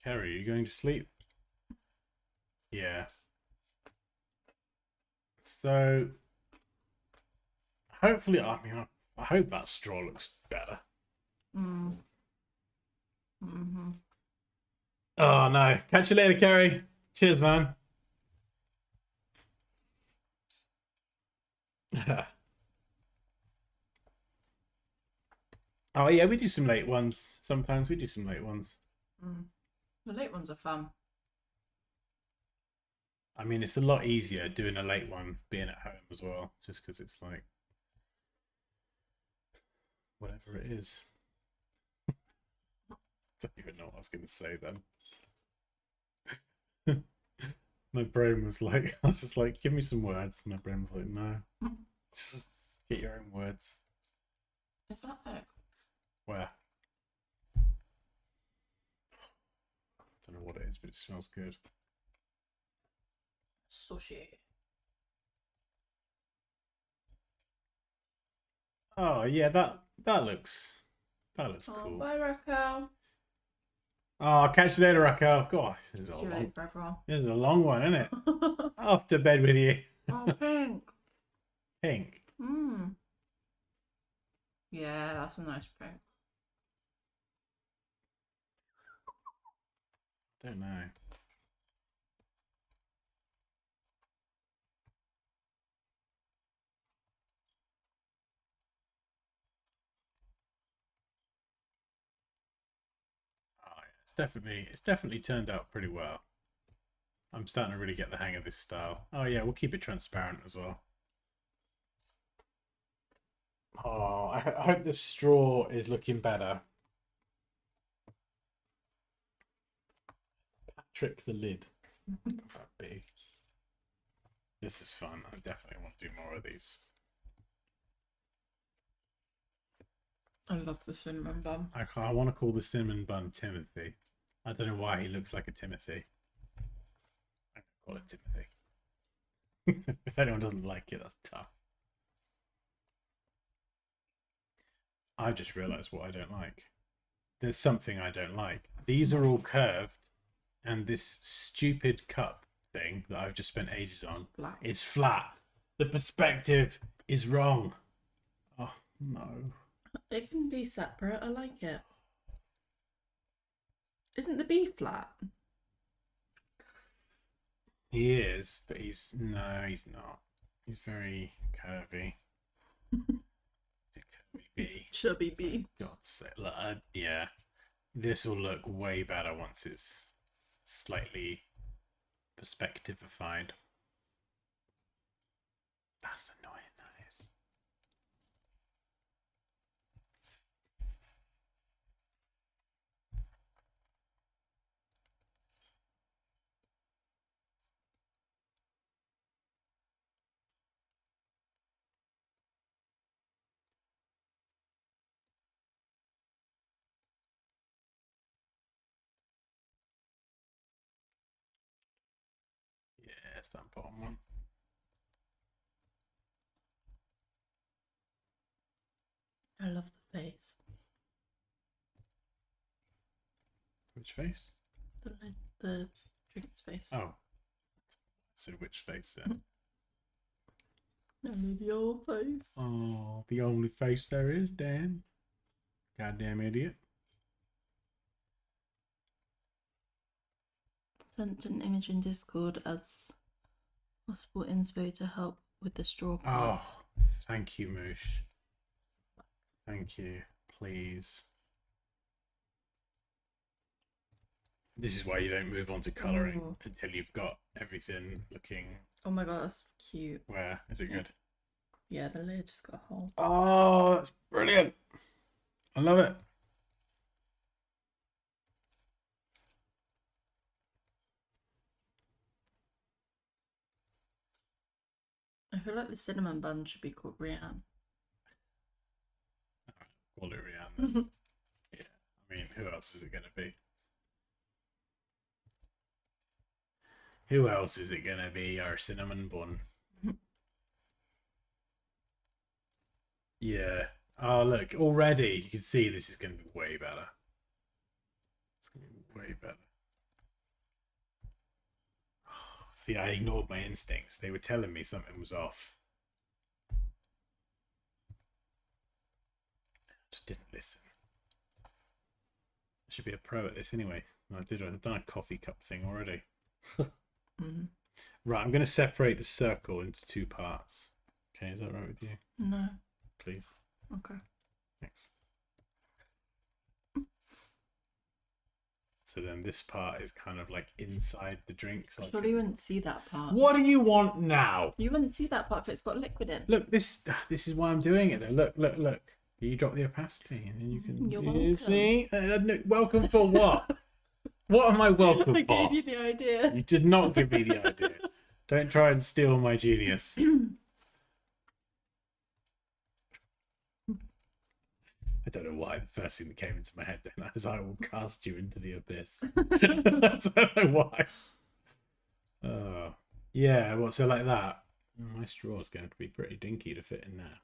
Carrie, are you going to sleep? Yeah. So, hopefully, I mean, I hope that straw looks better. Mm. Oh, no. Catch you later, Carrie. Cheers, man. Oh, yeah, we do some late ones. Sometimes we do some late ones. The late ones are fun. I mean, it's a lot easier doing a late one being at home as well, just because it's like whatever it is. Don't even know what I was going to say then. My brain was like, I was just like, give me some words. My brain was like, no, just get your own words. Is that it? Where? I don't know what it is, but it smells good. Sushi. Oh yeah, that looks cool. Bye, Raquel. Oh, catch you later, Raquel. God, this is a Too long. late for everyone. This is a long one, isn't it? Off to bed with you. Oh, pink. Pink. Yeah, that's a nice pink. Don't know. Oh, yeah, it's definitely turned out pretty well. I'm starting to really get the hang of this style. Oh yeah, we'll keep it transparent as well. Oh, I hope the straw is looking better. Patrick the lid. Got that big. This is fun. I definitely want to do more of these. I love the cinnamon bun. I want to call the cinnamon bun Timothy. I don't know why he looks like a Timothy. I call it Timothy. If anyone doesn't like it, that's tough. I've just realised what I don't like. there's something I don't like. These are all curved, and this stupid cup thing that I've just spent ages on Flat. is flat. The perspective is wrong. Oh no. It can be separate. I like it. Isn't the B flat? He is, but he's not. He's very curvy. Curvy B. Chubby B. God's sake. Yeah. This will look way better once it's slightly perspectivified. That's annoying, that is. Yeah, it's that bottom one. I love the face. Which face? The drink's face. Oh. So which face then? Only your face. Oh, the only face there is, Dan. Goddamn idiot. Sent an image in Discord as possible inspo to help with the straw part. Oh, thank you, Moosh. Thank you. Please. This is why you don't move on to colouring Ooh. until you've got everything looking. Oh my god, that's cute. Where? Is it good? Yeah, the layer just got a hole. Oh, that's brilliant. I love it. I feel like the cinnamon bun should be called Rianne. Call it Rihanna. Then. Yeah. I mean, who else is it going to be? Who else is it going to be? Our cinnamon bun. Yeah. Oh, look. Already, you can see this is going to be way better. It's going to be way better. See, I ignored my instincts. They were telling me something was off. Just didn't listen. I should be a pro at this anyway. I've done a coffee cup thing already. Right, I'm going to separate the circle into two parts. Okay, is that right with you? No. Please. Okay. Thanks. So then this part is kind of like inside the drink. So Surely you wouldn't see that part. What do you want now? You wouldn't see that part if it's got liquid in. Look, this is why I'm doing it though. Look. You drop the opacity and then you can You're welcome. see. Welcome for what? What am I welcome I for? gave you the idea. You did not give me the idea. Don't try and steal my genius. I don't know why. The first thing that came into my head then is I will cast you into the abyss. I don't know why. Oh, yeah. Well, so like that. My straw is going to be pretty dinky to fit in there.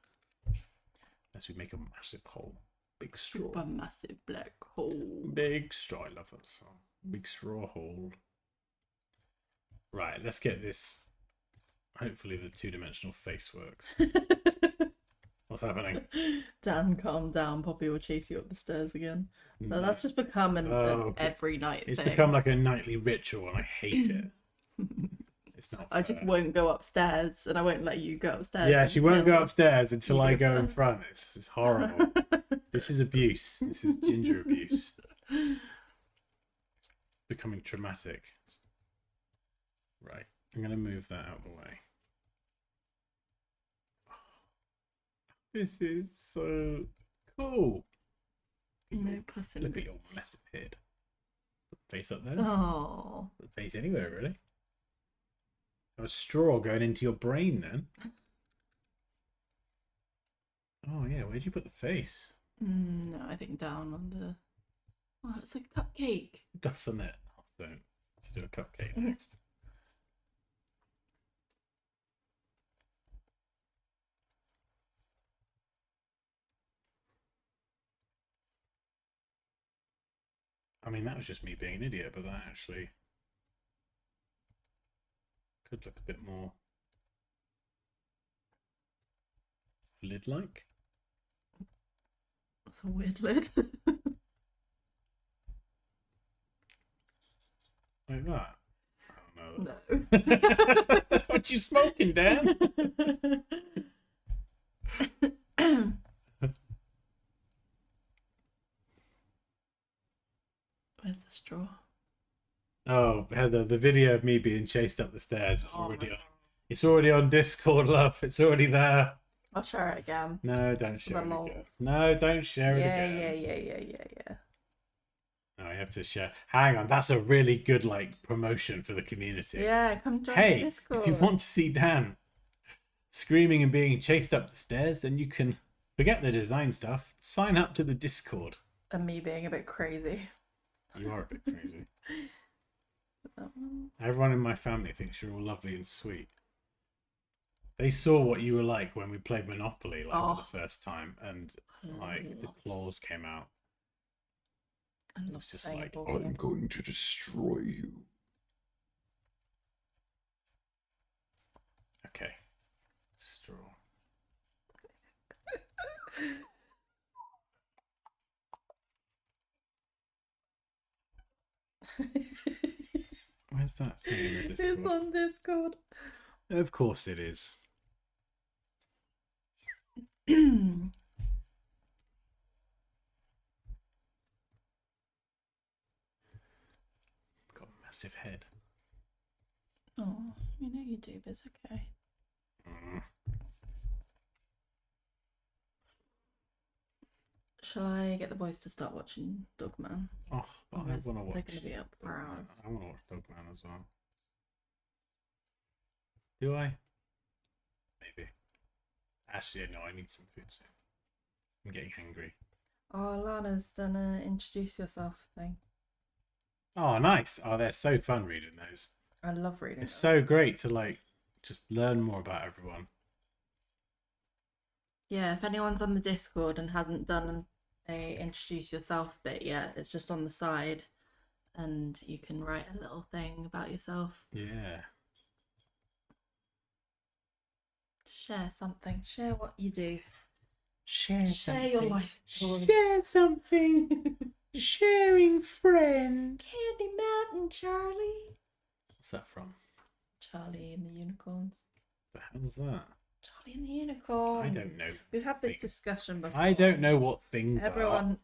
Unless we make a massive hole. Big straw. A massive black hole. Big straw. I love that song. Big straw hole. Right, let's get this. Hopefully the two-dimensional face works. What's happening? Dan, calm down. Poppy will chase you up the stairs again. No, No. that's just become an Oh, every night It's thing. become like a nightly ritual and I hate it. It's not I just fair. won't go upstairs and I won't let you go upstairs. Yeah, she won't go until upstairs until you I go go in first. front. It's horrible. This is abuse. This is ginger abuse. It's becoming traumatic. Right. I'm going to move that out of the way. This is so cool. No pussing. Look at your massive head. Put the face up there. Oh. Put the face anywhere, really. A straw going into your brain then. Oh yeah, where'd you put the face? No, I think down on the. Oh, it's like a cupcake. Dust on it. Oh, don't. Let's do a cupcake Mhm. next. I mean, that was just me being an idiot, but that actually could look a bit more lid-like. That's a weird lid. Like that. I No. don't know. What you smoking, Dan? Where's the straw? Oh, Heather, the video of me being chased up the stairs is Oh already my on. It's already on Discord, love. It's already there. I'll share it again. No, don't Just for share the it again. lols. No, don't share it Yeah, again. yeah. No, you have to share. Hang on, that's a really good like promotion for the community. Yeah, come join the Hey, Discord. if you want to see Dan screaming and being chased up the stairs, then you can forget the design stuff. Sign up to the Discord. And me being a bit crazy. You are a bit crazy. That one. Everyone in my family thinks you're all lovely and sweet. They saw what you were like when we played Monopoly for the first time, and like the claws came out. It's just like, I'm going to destroy you. Okay, straw. Where's that thing in the Discord? It's on Discord. Of course it is. Got a massive head. Oh, you know you do, but it's okay. Shall I get the boys to start watching Dogman? Oh, but I Otherwise want to watch. They're going to be up for Dogman. hours. I want to watch Dogman as well. Do I? Maybe. Actually, no. I need some food soon. I'm getting hungry. Oh, Lana's done a introduce yourself thing. Oh, nice. Oh, they're so fun reading those. I love reading It's them. so great to like just learn more about everyone. Yeah, if anyone's on the Discord and hasn't done a introduce yourself bit yet, it's just on the side and you can write a little thing about yourself. Yeah. Share something. Share what you do. Share Share your life story. Share something. Sharing friend. Candy Mountain, Charlie. What's that from? Charlie and the Unicorns. The hell's that? Charlie and the Unicorns. I don't know. We've had this things. discussion before. I don't know what things are.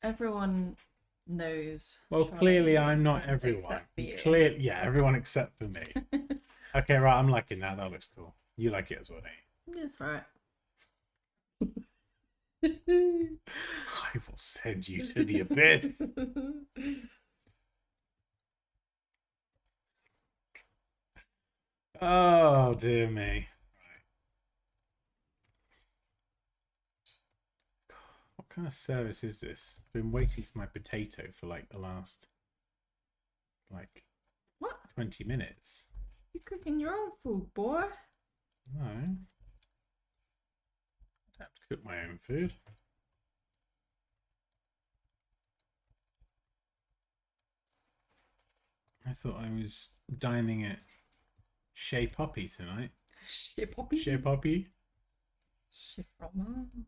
Everyone knows. Well, Charlie clearly and the I'm not Unicorns everyone. except for you. Yeah, everyone except for me. Okay, right, I'm liking that. That looks cool. You like it as well, don't you? That's right. I will send you to the abyss. Oh, dear me. What kind of service is this? I've been waiting for my potato for like the last like What? 20 minutes. You're cooking your own food, boy. No. I have to cook my own food. I thought I was dining at Chez Poppy tonight. Chez Poppy. Chez Poppy. Chez Fromage.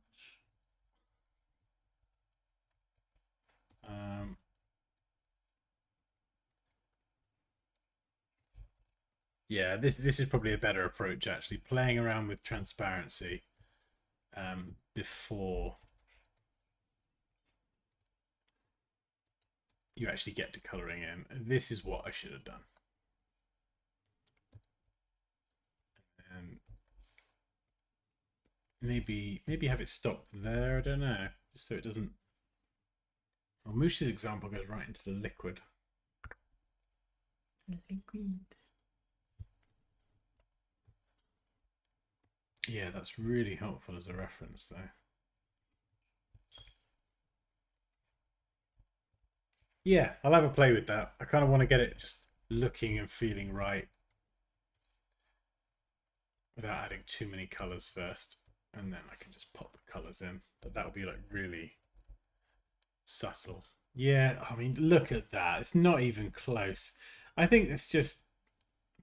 Yeah, this is probably a better approach actually. Playing around with transparency before you actually get to colouring in. This is what I should have done. And maybe have it stop there. I don't know, just so it doesn't. Well, Moosh's example goes right into the liquid. Liquid. Yeah, that's really helpful as a reference, though. Yeah, I'll have a play with that. I kind of want to get it just looking and feeling right without adding too many colours first, and then I can just pop the colours in. But that would be like really subtle. Yeah, I mean, look at that. It's not even close. I think it's just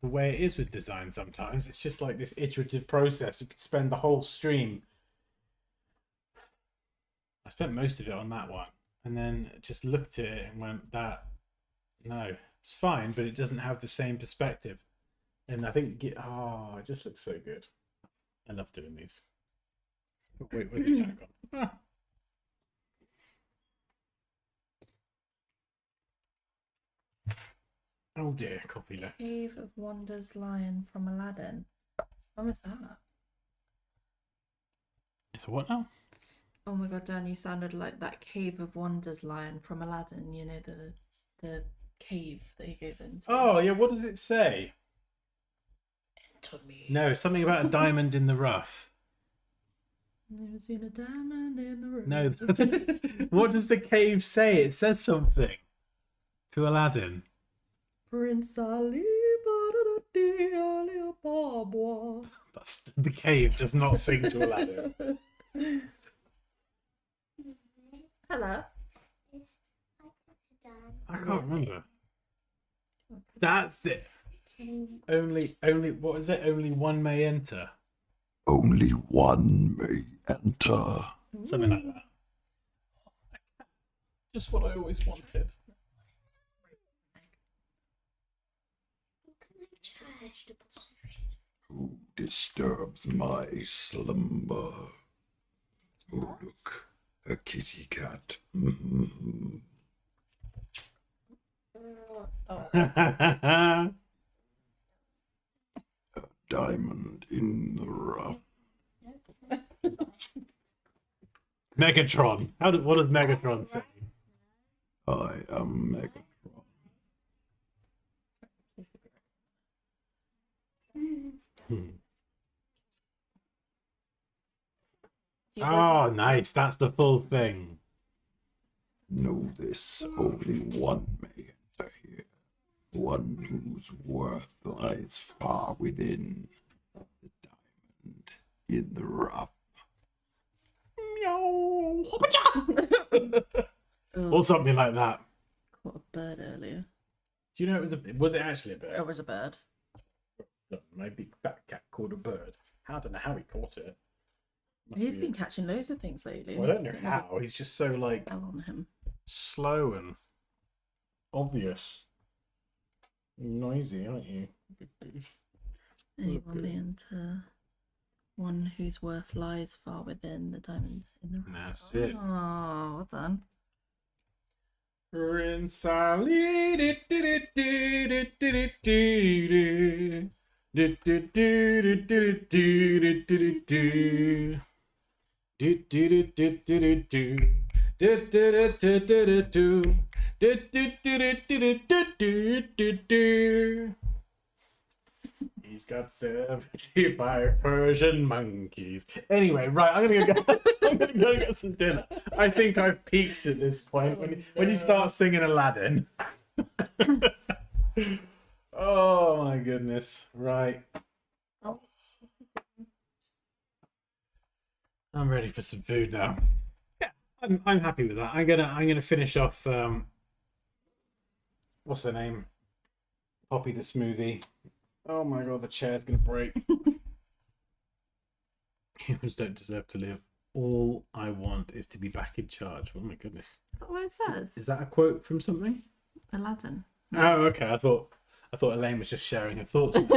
the way it is with design sometimes. It's just like this iterative process. You could spend the whole stream. I spent most of it on that one and then just looked at it and went, that, no, it's fine, but it doesn't have the same perspective. And I think, it just looks so good. I love doing these. Oh, wait, where's the jack on? Ah. Oh dear, copy left. Cave of Wonders Lion from Aladdin. When was that? It's a what now? Oh my god, Dan, you sounded like that Cave of Wonders lion from Aladdin. You know, the cave that he goes into. Oh yeah, what does it say? Enter me. No, something about a diamond in the rough. Never seen a diamond in the room. No, what does the cave say? It says something to Aladdin. Prince Ali. That's, the cave does not sing to Aladdin. Hello. I can't remember. That's it. Only what is it? Only one may enter. Only one may enter. Something like that. Just what I always wanted. Who disturbs my slumber? Oh, look, a kitty cat. A diamond in the rough. Megatron. What does Megatron say? I am Megatron. Oh, nice. That's the full thing. Know this, only one may enter here. One whose worth lies far within. The diamond in the rough. Or something like that. Caught a bird earlier. Do you know was it actually a bird? It was a bird. My big fat cat caught a bird. I don't know how he caught it. He's been catching loads of things lately. Well, I don't know how. He's just so like Fell on him. slow and obvious. Noisy, aren't you? Anyone may enter. One whose worth lies far within the diamond in the rough. That's it. Oh, well done. Prince Ali. He's got 75 Persian monkeys. Anyway, right, I'm gonna go get some dinner. I think I've peaked at this point. When you start singing Aladdin. Oh my goodness. Right. I'm ready for some food now. Yeah, I'm happy with that. I'm gonna finish off what's her name? Poppy the smoothie. Oh my god, the chair's gonna break. Humans don't deserve to live. All I want is to be back in charge. Oh my goodness. Is that what it says? Is that a quote from something? Aladdin. Oh, okay. I thought Elaine was just sharing her thoughts. Humans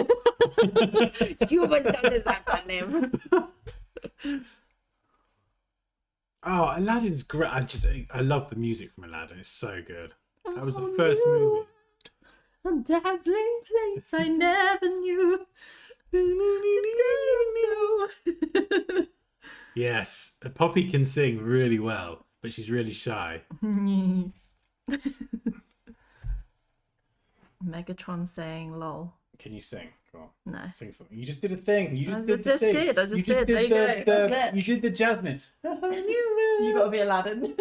don't deserve to live. Oh, Aladdin's great. I love the music from Aladdin. It's so good. That was the first movie. A dazzling place I never knew. Yes, Poppy can sing really well, but she's really shy. Megatron saying lol. Can you sing? Go on. No. Sing something. You just did a thing. You just I did the just thing. did. I just You did. There you go. You did the Jasmine. You gotta be Aladdin.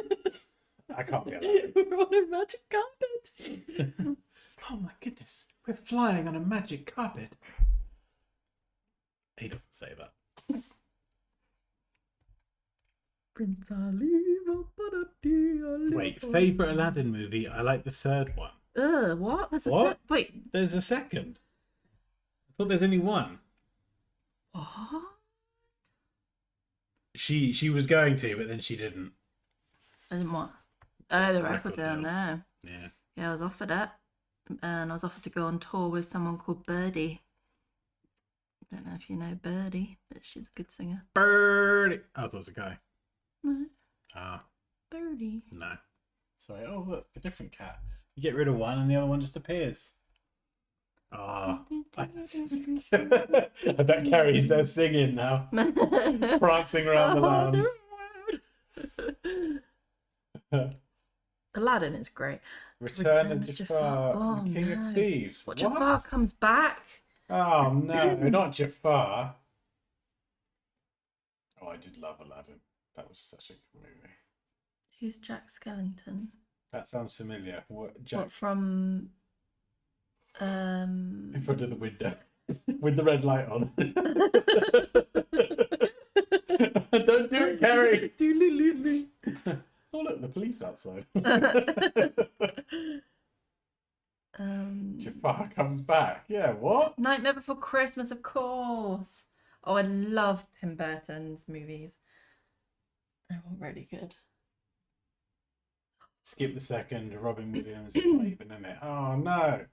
I can't be Aladdin. We're on a magic carpet. Oh my goodness. We're flying on a magic carpet. He doesn't say that. Prince Ali. Wait, favourite Aladdin movie? I like the third one. What? There's a What? wait. There's a second. I thought there's only one. What? She was going to, but then she didn't. I didn't what? Oh, the Record record deal. deal. No. Yeah. Yeah, I was offered it, and I was offered to go on tour with someone called Birdie. I don't know if you know Birdie, but she's a good singer. Birdie. Oh, I thought it was a guy. No, Ah, Birdie. no. Sorry. Oh, look, a different cat. You get rid of one, and the other one just appears. Ah. I bet Carrie's there singing now, prancing around the lounge. Aladdin is great. Return of Jafar, Oh, the King no. of Thieves. What? Jafar comes back? Oh no, not Jafar. Oh, I did love Aladdin. That was such a good movie. Who's Jack Skellington? That sounds familiar. What, What Jack from? in front of the window with the red light on. Don't do it, Carrie. Oh look, the police outside. Jafar comes back. Yeah, what? Nightmare Before Christmas, of course. Oh, I love Tim Burton's movies. They're all really good. Skip the second. Robin Williams is not even in it. Oh no.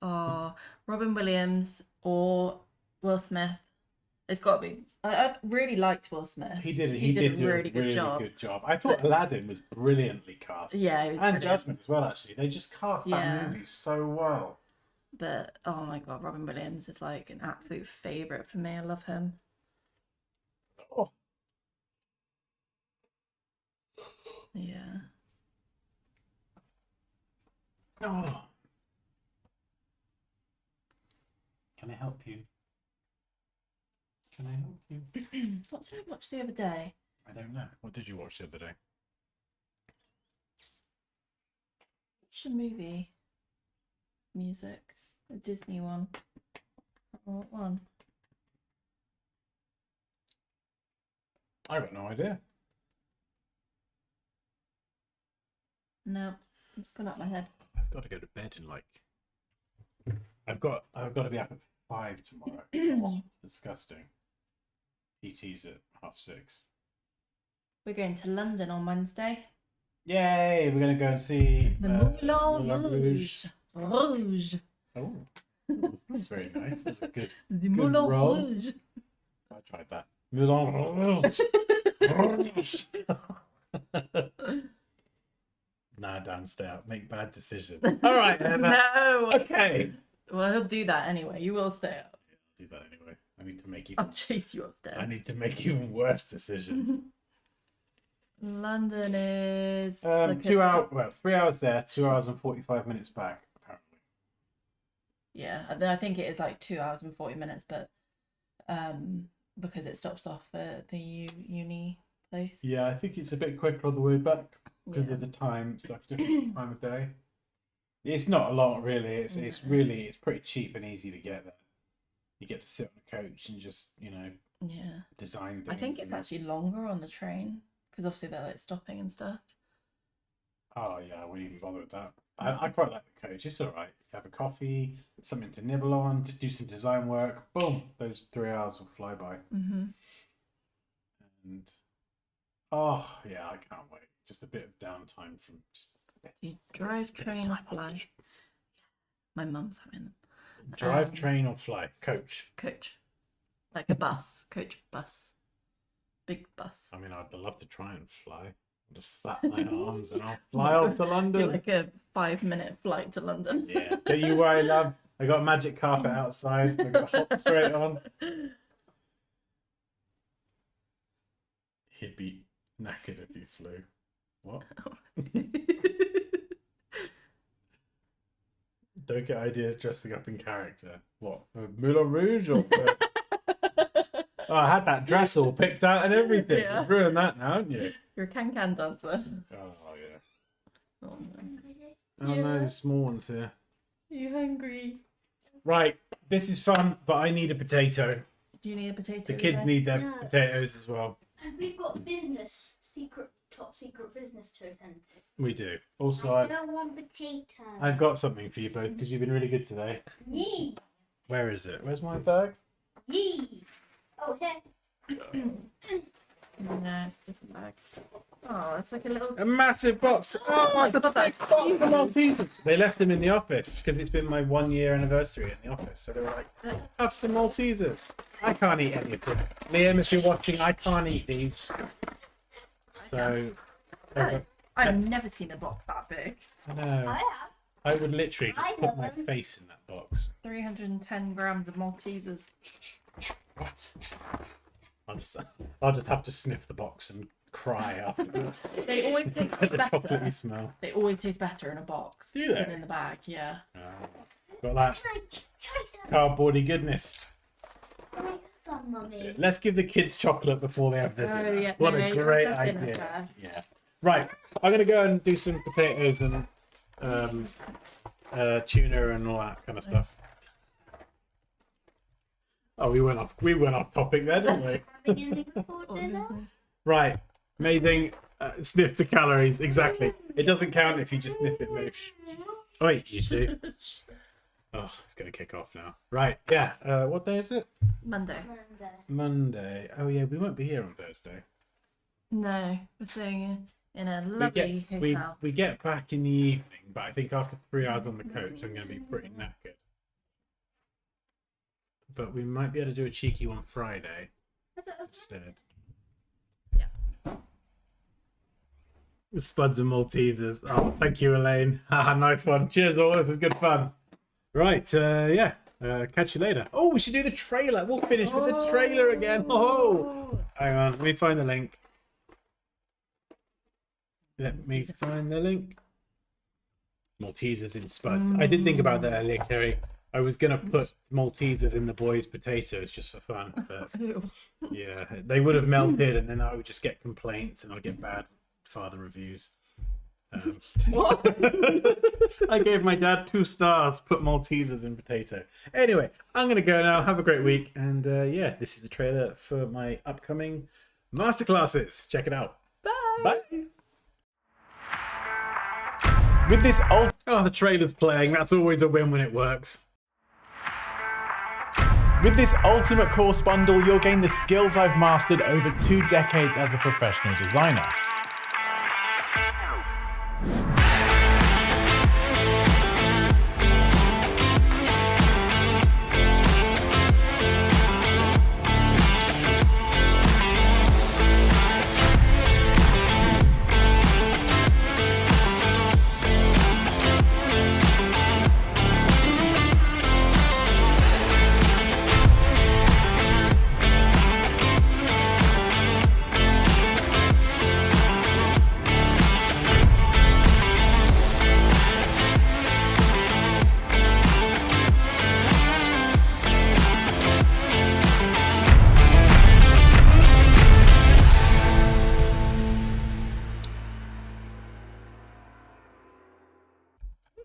Oh, Robin Williams or Will Smith. It's got to be. I really liked Will Smith. He did do really a really good job. I thought Aladdin was brilliantly cast. Yeah, it was and brilliant. Jasmine as well. Actually, they just cast that Yeah. movie so well. But oh my god, Robin Williams is like an absolute favourite for me. I love him. Oh. Yeah. Oh. Can I help you? Can I help you? What did I watch the other day? I don't know. What did you watch the other day? Watched a movie. Music. A Disney one. What one? I got no idea. No, it's gone up my head. I've got to go to bed in like. I've got to be up at 5 tomorrow. Oh, disgusting. PT's at 6:30. We're going to London on Wednesday. Yay! We're gonna go and see The Moulin Moulin Rouge. Rouge. Oh, that's very nice. That's a good. The Good Moulin roll. Rouge. I tried that. Moulin Rouge. Nah, Dan, stay out. Make bad decisions. All right, Emma. No. Okay. Well, he'll do that anyway. You will stay up. I'll do that anyway. I need to make I'll even. chase you upstairs. I need to make even worse decisions. London is 2 hours. Well, 3 hours there. 2 hours and 45 minutes back. Apparently. Yeah, I think it is like 2 hours and 40 minutes, but because it stops off at the uni place. Yeah, I think it's a bit quicker on the way back because Yeah. of the time. It's like a different time of day. It's not a lot, really. It's pretty cheap and easy to get there. You get to sit on a coach and just Yeah. design things. I think it's and- actually longer on the train because obviously they're like stopping and stuff. Oh yeah, I wouldn't even bother with that. I quite like the coach. It's all right. Have a coffee, something to nibble on, just do some design work. Boom, those 3 hours will fly by. Mm-hmm. And oh yeah, I can't wait. Just a bit of downtime from just You drive, train, or fly. My mum's having them. drive, train, or fly. Coach. Coach, like a bus, coach bus, big bus. I mean, I'd love to try and fly. I'll just flap my arms and I'll fly off to Be London. like a 5-minute flight to London. Yeah, don't you worry, love. I got a magic carpet outside. I got hop straight on. He'd be knackered if he flew. What? Don't get ideas dressing up in character. What? For Moulin Rouge or? Oh, I had that dress all picked out and everything. Yeah. You've ruined that now, haven't you? You're a can-can dancer. Oh yeah. Oh, no. Oh no, Yeah. the small ones here. Are you hungry? Right, this is fun, but I need a potato. Do you need a potato? The kids Eva? need their No. potatoes as well. And we've got top secret business to attend to. We do. Also, I don't want potato. I've got something for you both because you've been really good today. Yee! Where is it? Where's my bag? Yee! Oh, here. No, it's a different bag. Oh, it's like a little. A massive box. Oh, it's a big box of Maltesers. They left them in the office because it's been my 1 year anniversary in the office. So they were like, have some Maltesers. I can't eat any of them. Liam, if you're watching, I can't eat these. So, I've never seen a box that big. I know. I have. I would literally just I put my know. face in that box. 310 grams of Maltesers. What? I'll just have to sniff the box and cry afterwards. They always taste The better. chocolatey smell. They always taste better in a box Do they? than in the bag. Yeah. Got that Can I try some? cardboardy goodness. Can I have some, That's Mummy? it. Let's give the kids chocolate before they have their Oh, dinner. yeah. What No, a you great have dinner idea. first. Yeah. Right. I'm gonna go and do some potatoes and tuna and all that kind of stuff. Oh, we went off topic there, didn't we? Having any before Oh, dinner? business. Right. Amazing. Sniff the calories. Exactly. It doesn't count if you just sniff it, Moosh. Oh, wait, you two. Oh, it's going to kick off now. Right. Yeah. What day is it? Monday. Monday. Oh, yeah. We won't be here on Thursday. No, we're staying in a lovely hotel. We get back in the evening, but I think after 3 hours on the coach, I'm going to be pretty knackered. But we might be able to do a cheeky one Friday instead. Yeah. Spuds and Maltesers. Oh, thank you, Elaine. Haha, nice one. Cheers, all. This was good fun. Right, yeah. Catch you later. Oh, we should do the trailer. We'll finish with the trailer again. Oh, hang on. Let me find the link. Maltesers in spuds. I did think about that earlier, Kerry. I was going to put Maltesers in the boys' potatoes just for fun. But Ew. yeah, they would have melted and then I would just get complaints and I'd get bad father reviews. What? I gave my dad 2 stars, put Maltesers in potato. Anyway, I'm going to go now. Have a great week. And yeah, this is the trailer for my upcoming masterclasses. Check it out. Bye. Bye. With this oh, the trailer's playing. That's always a win when it works. With this Ultimate Course Bundle, you'll gain the skills I've mastered over 2 decades as a professional designer.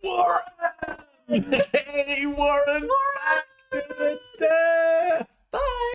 Warren! Hey, Warren's back to the death!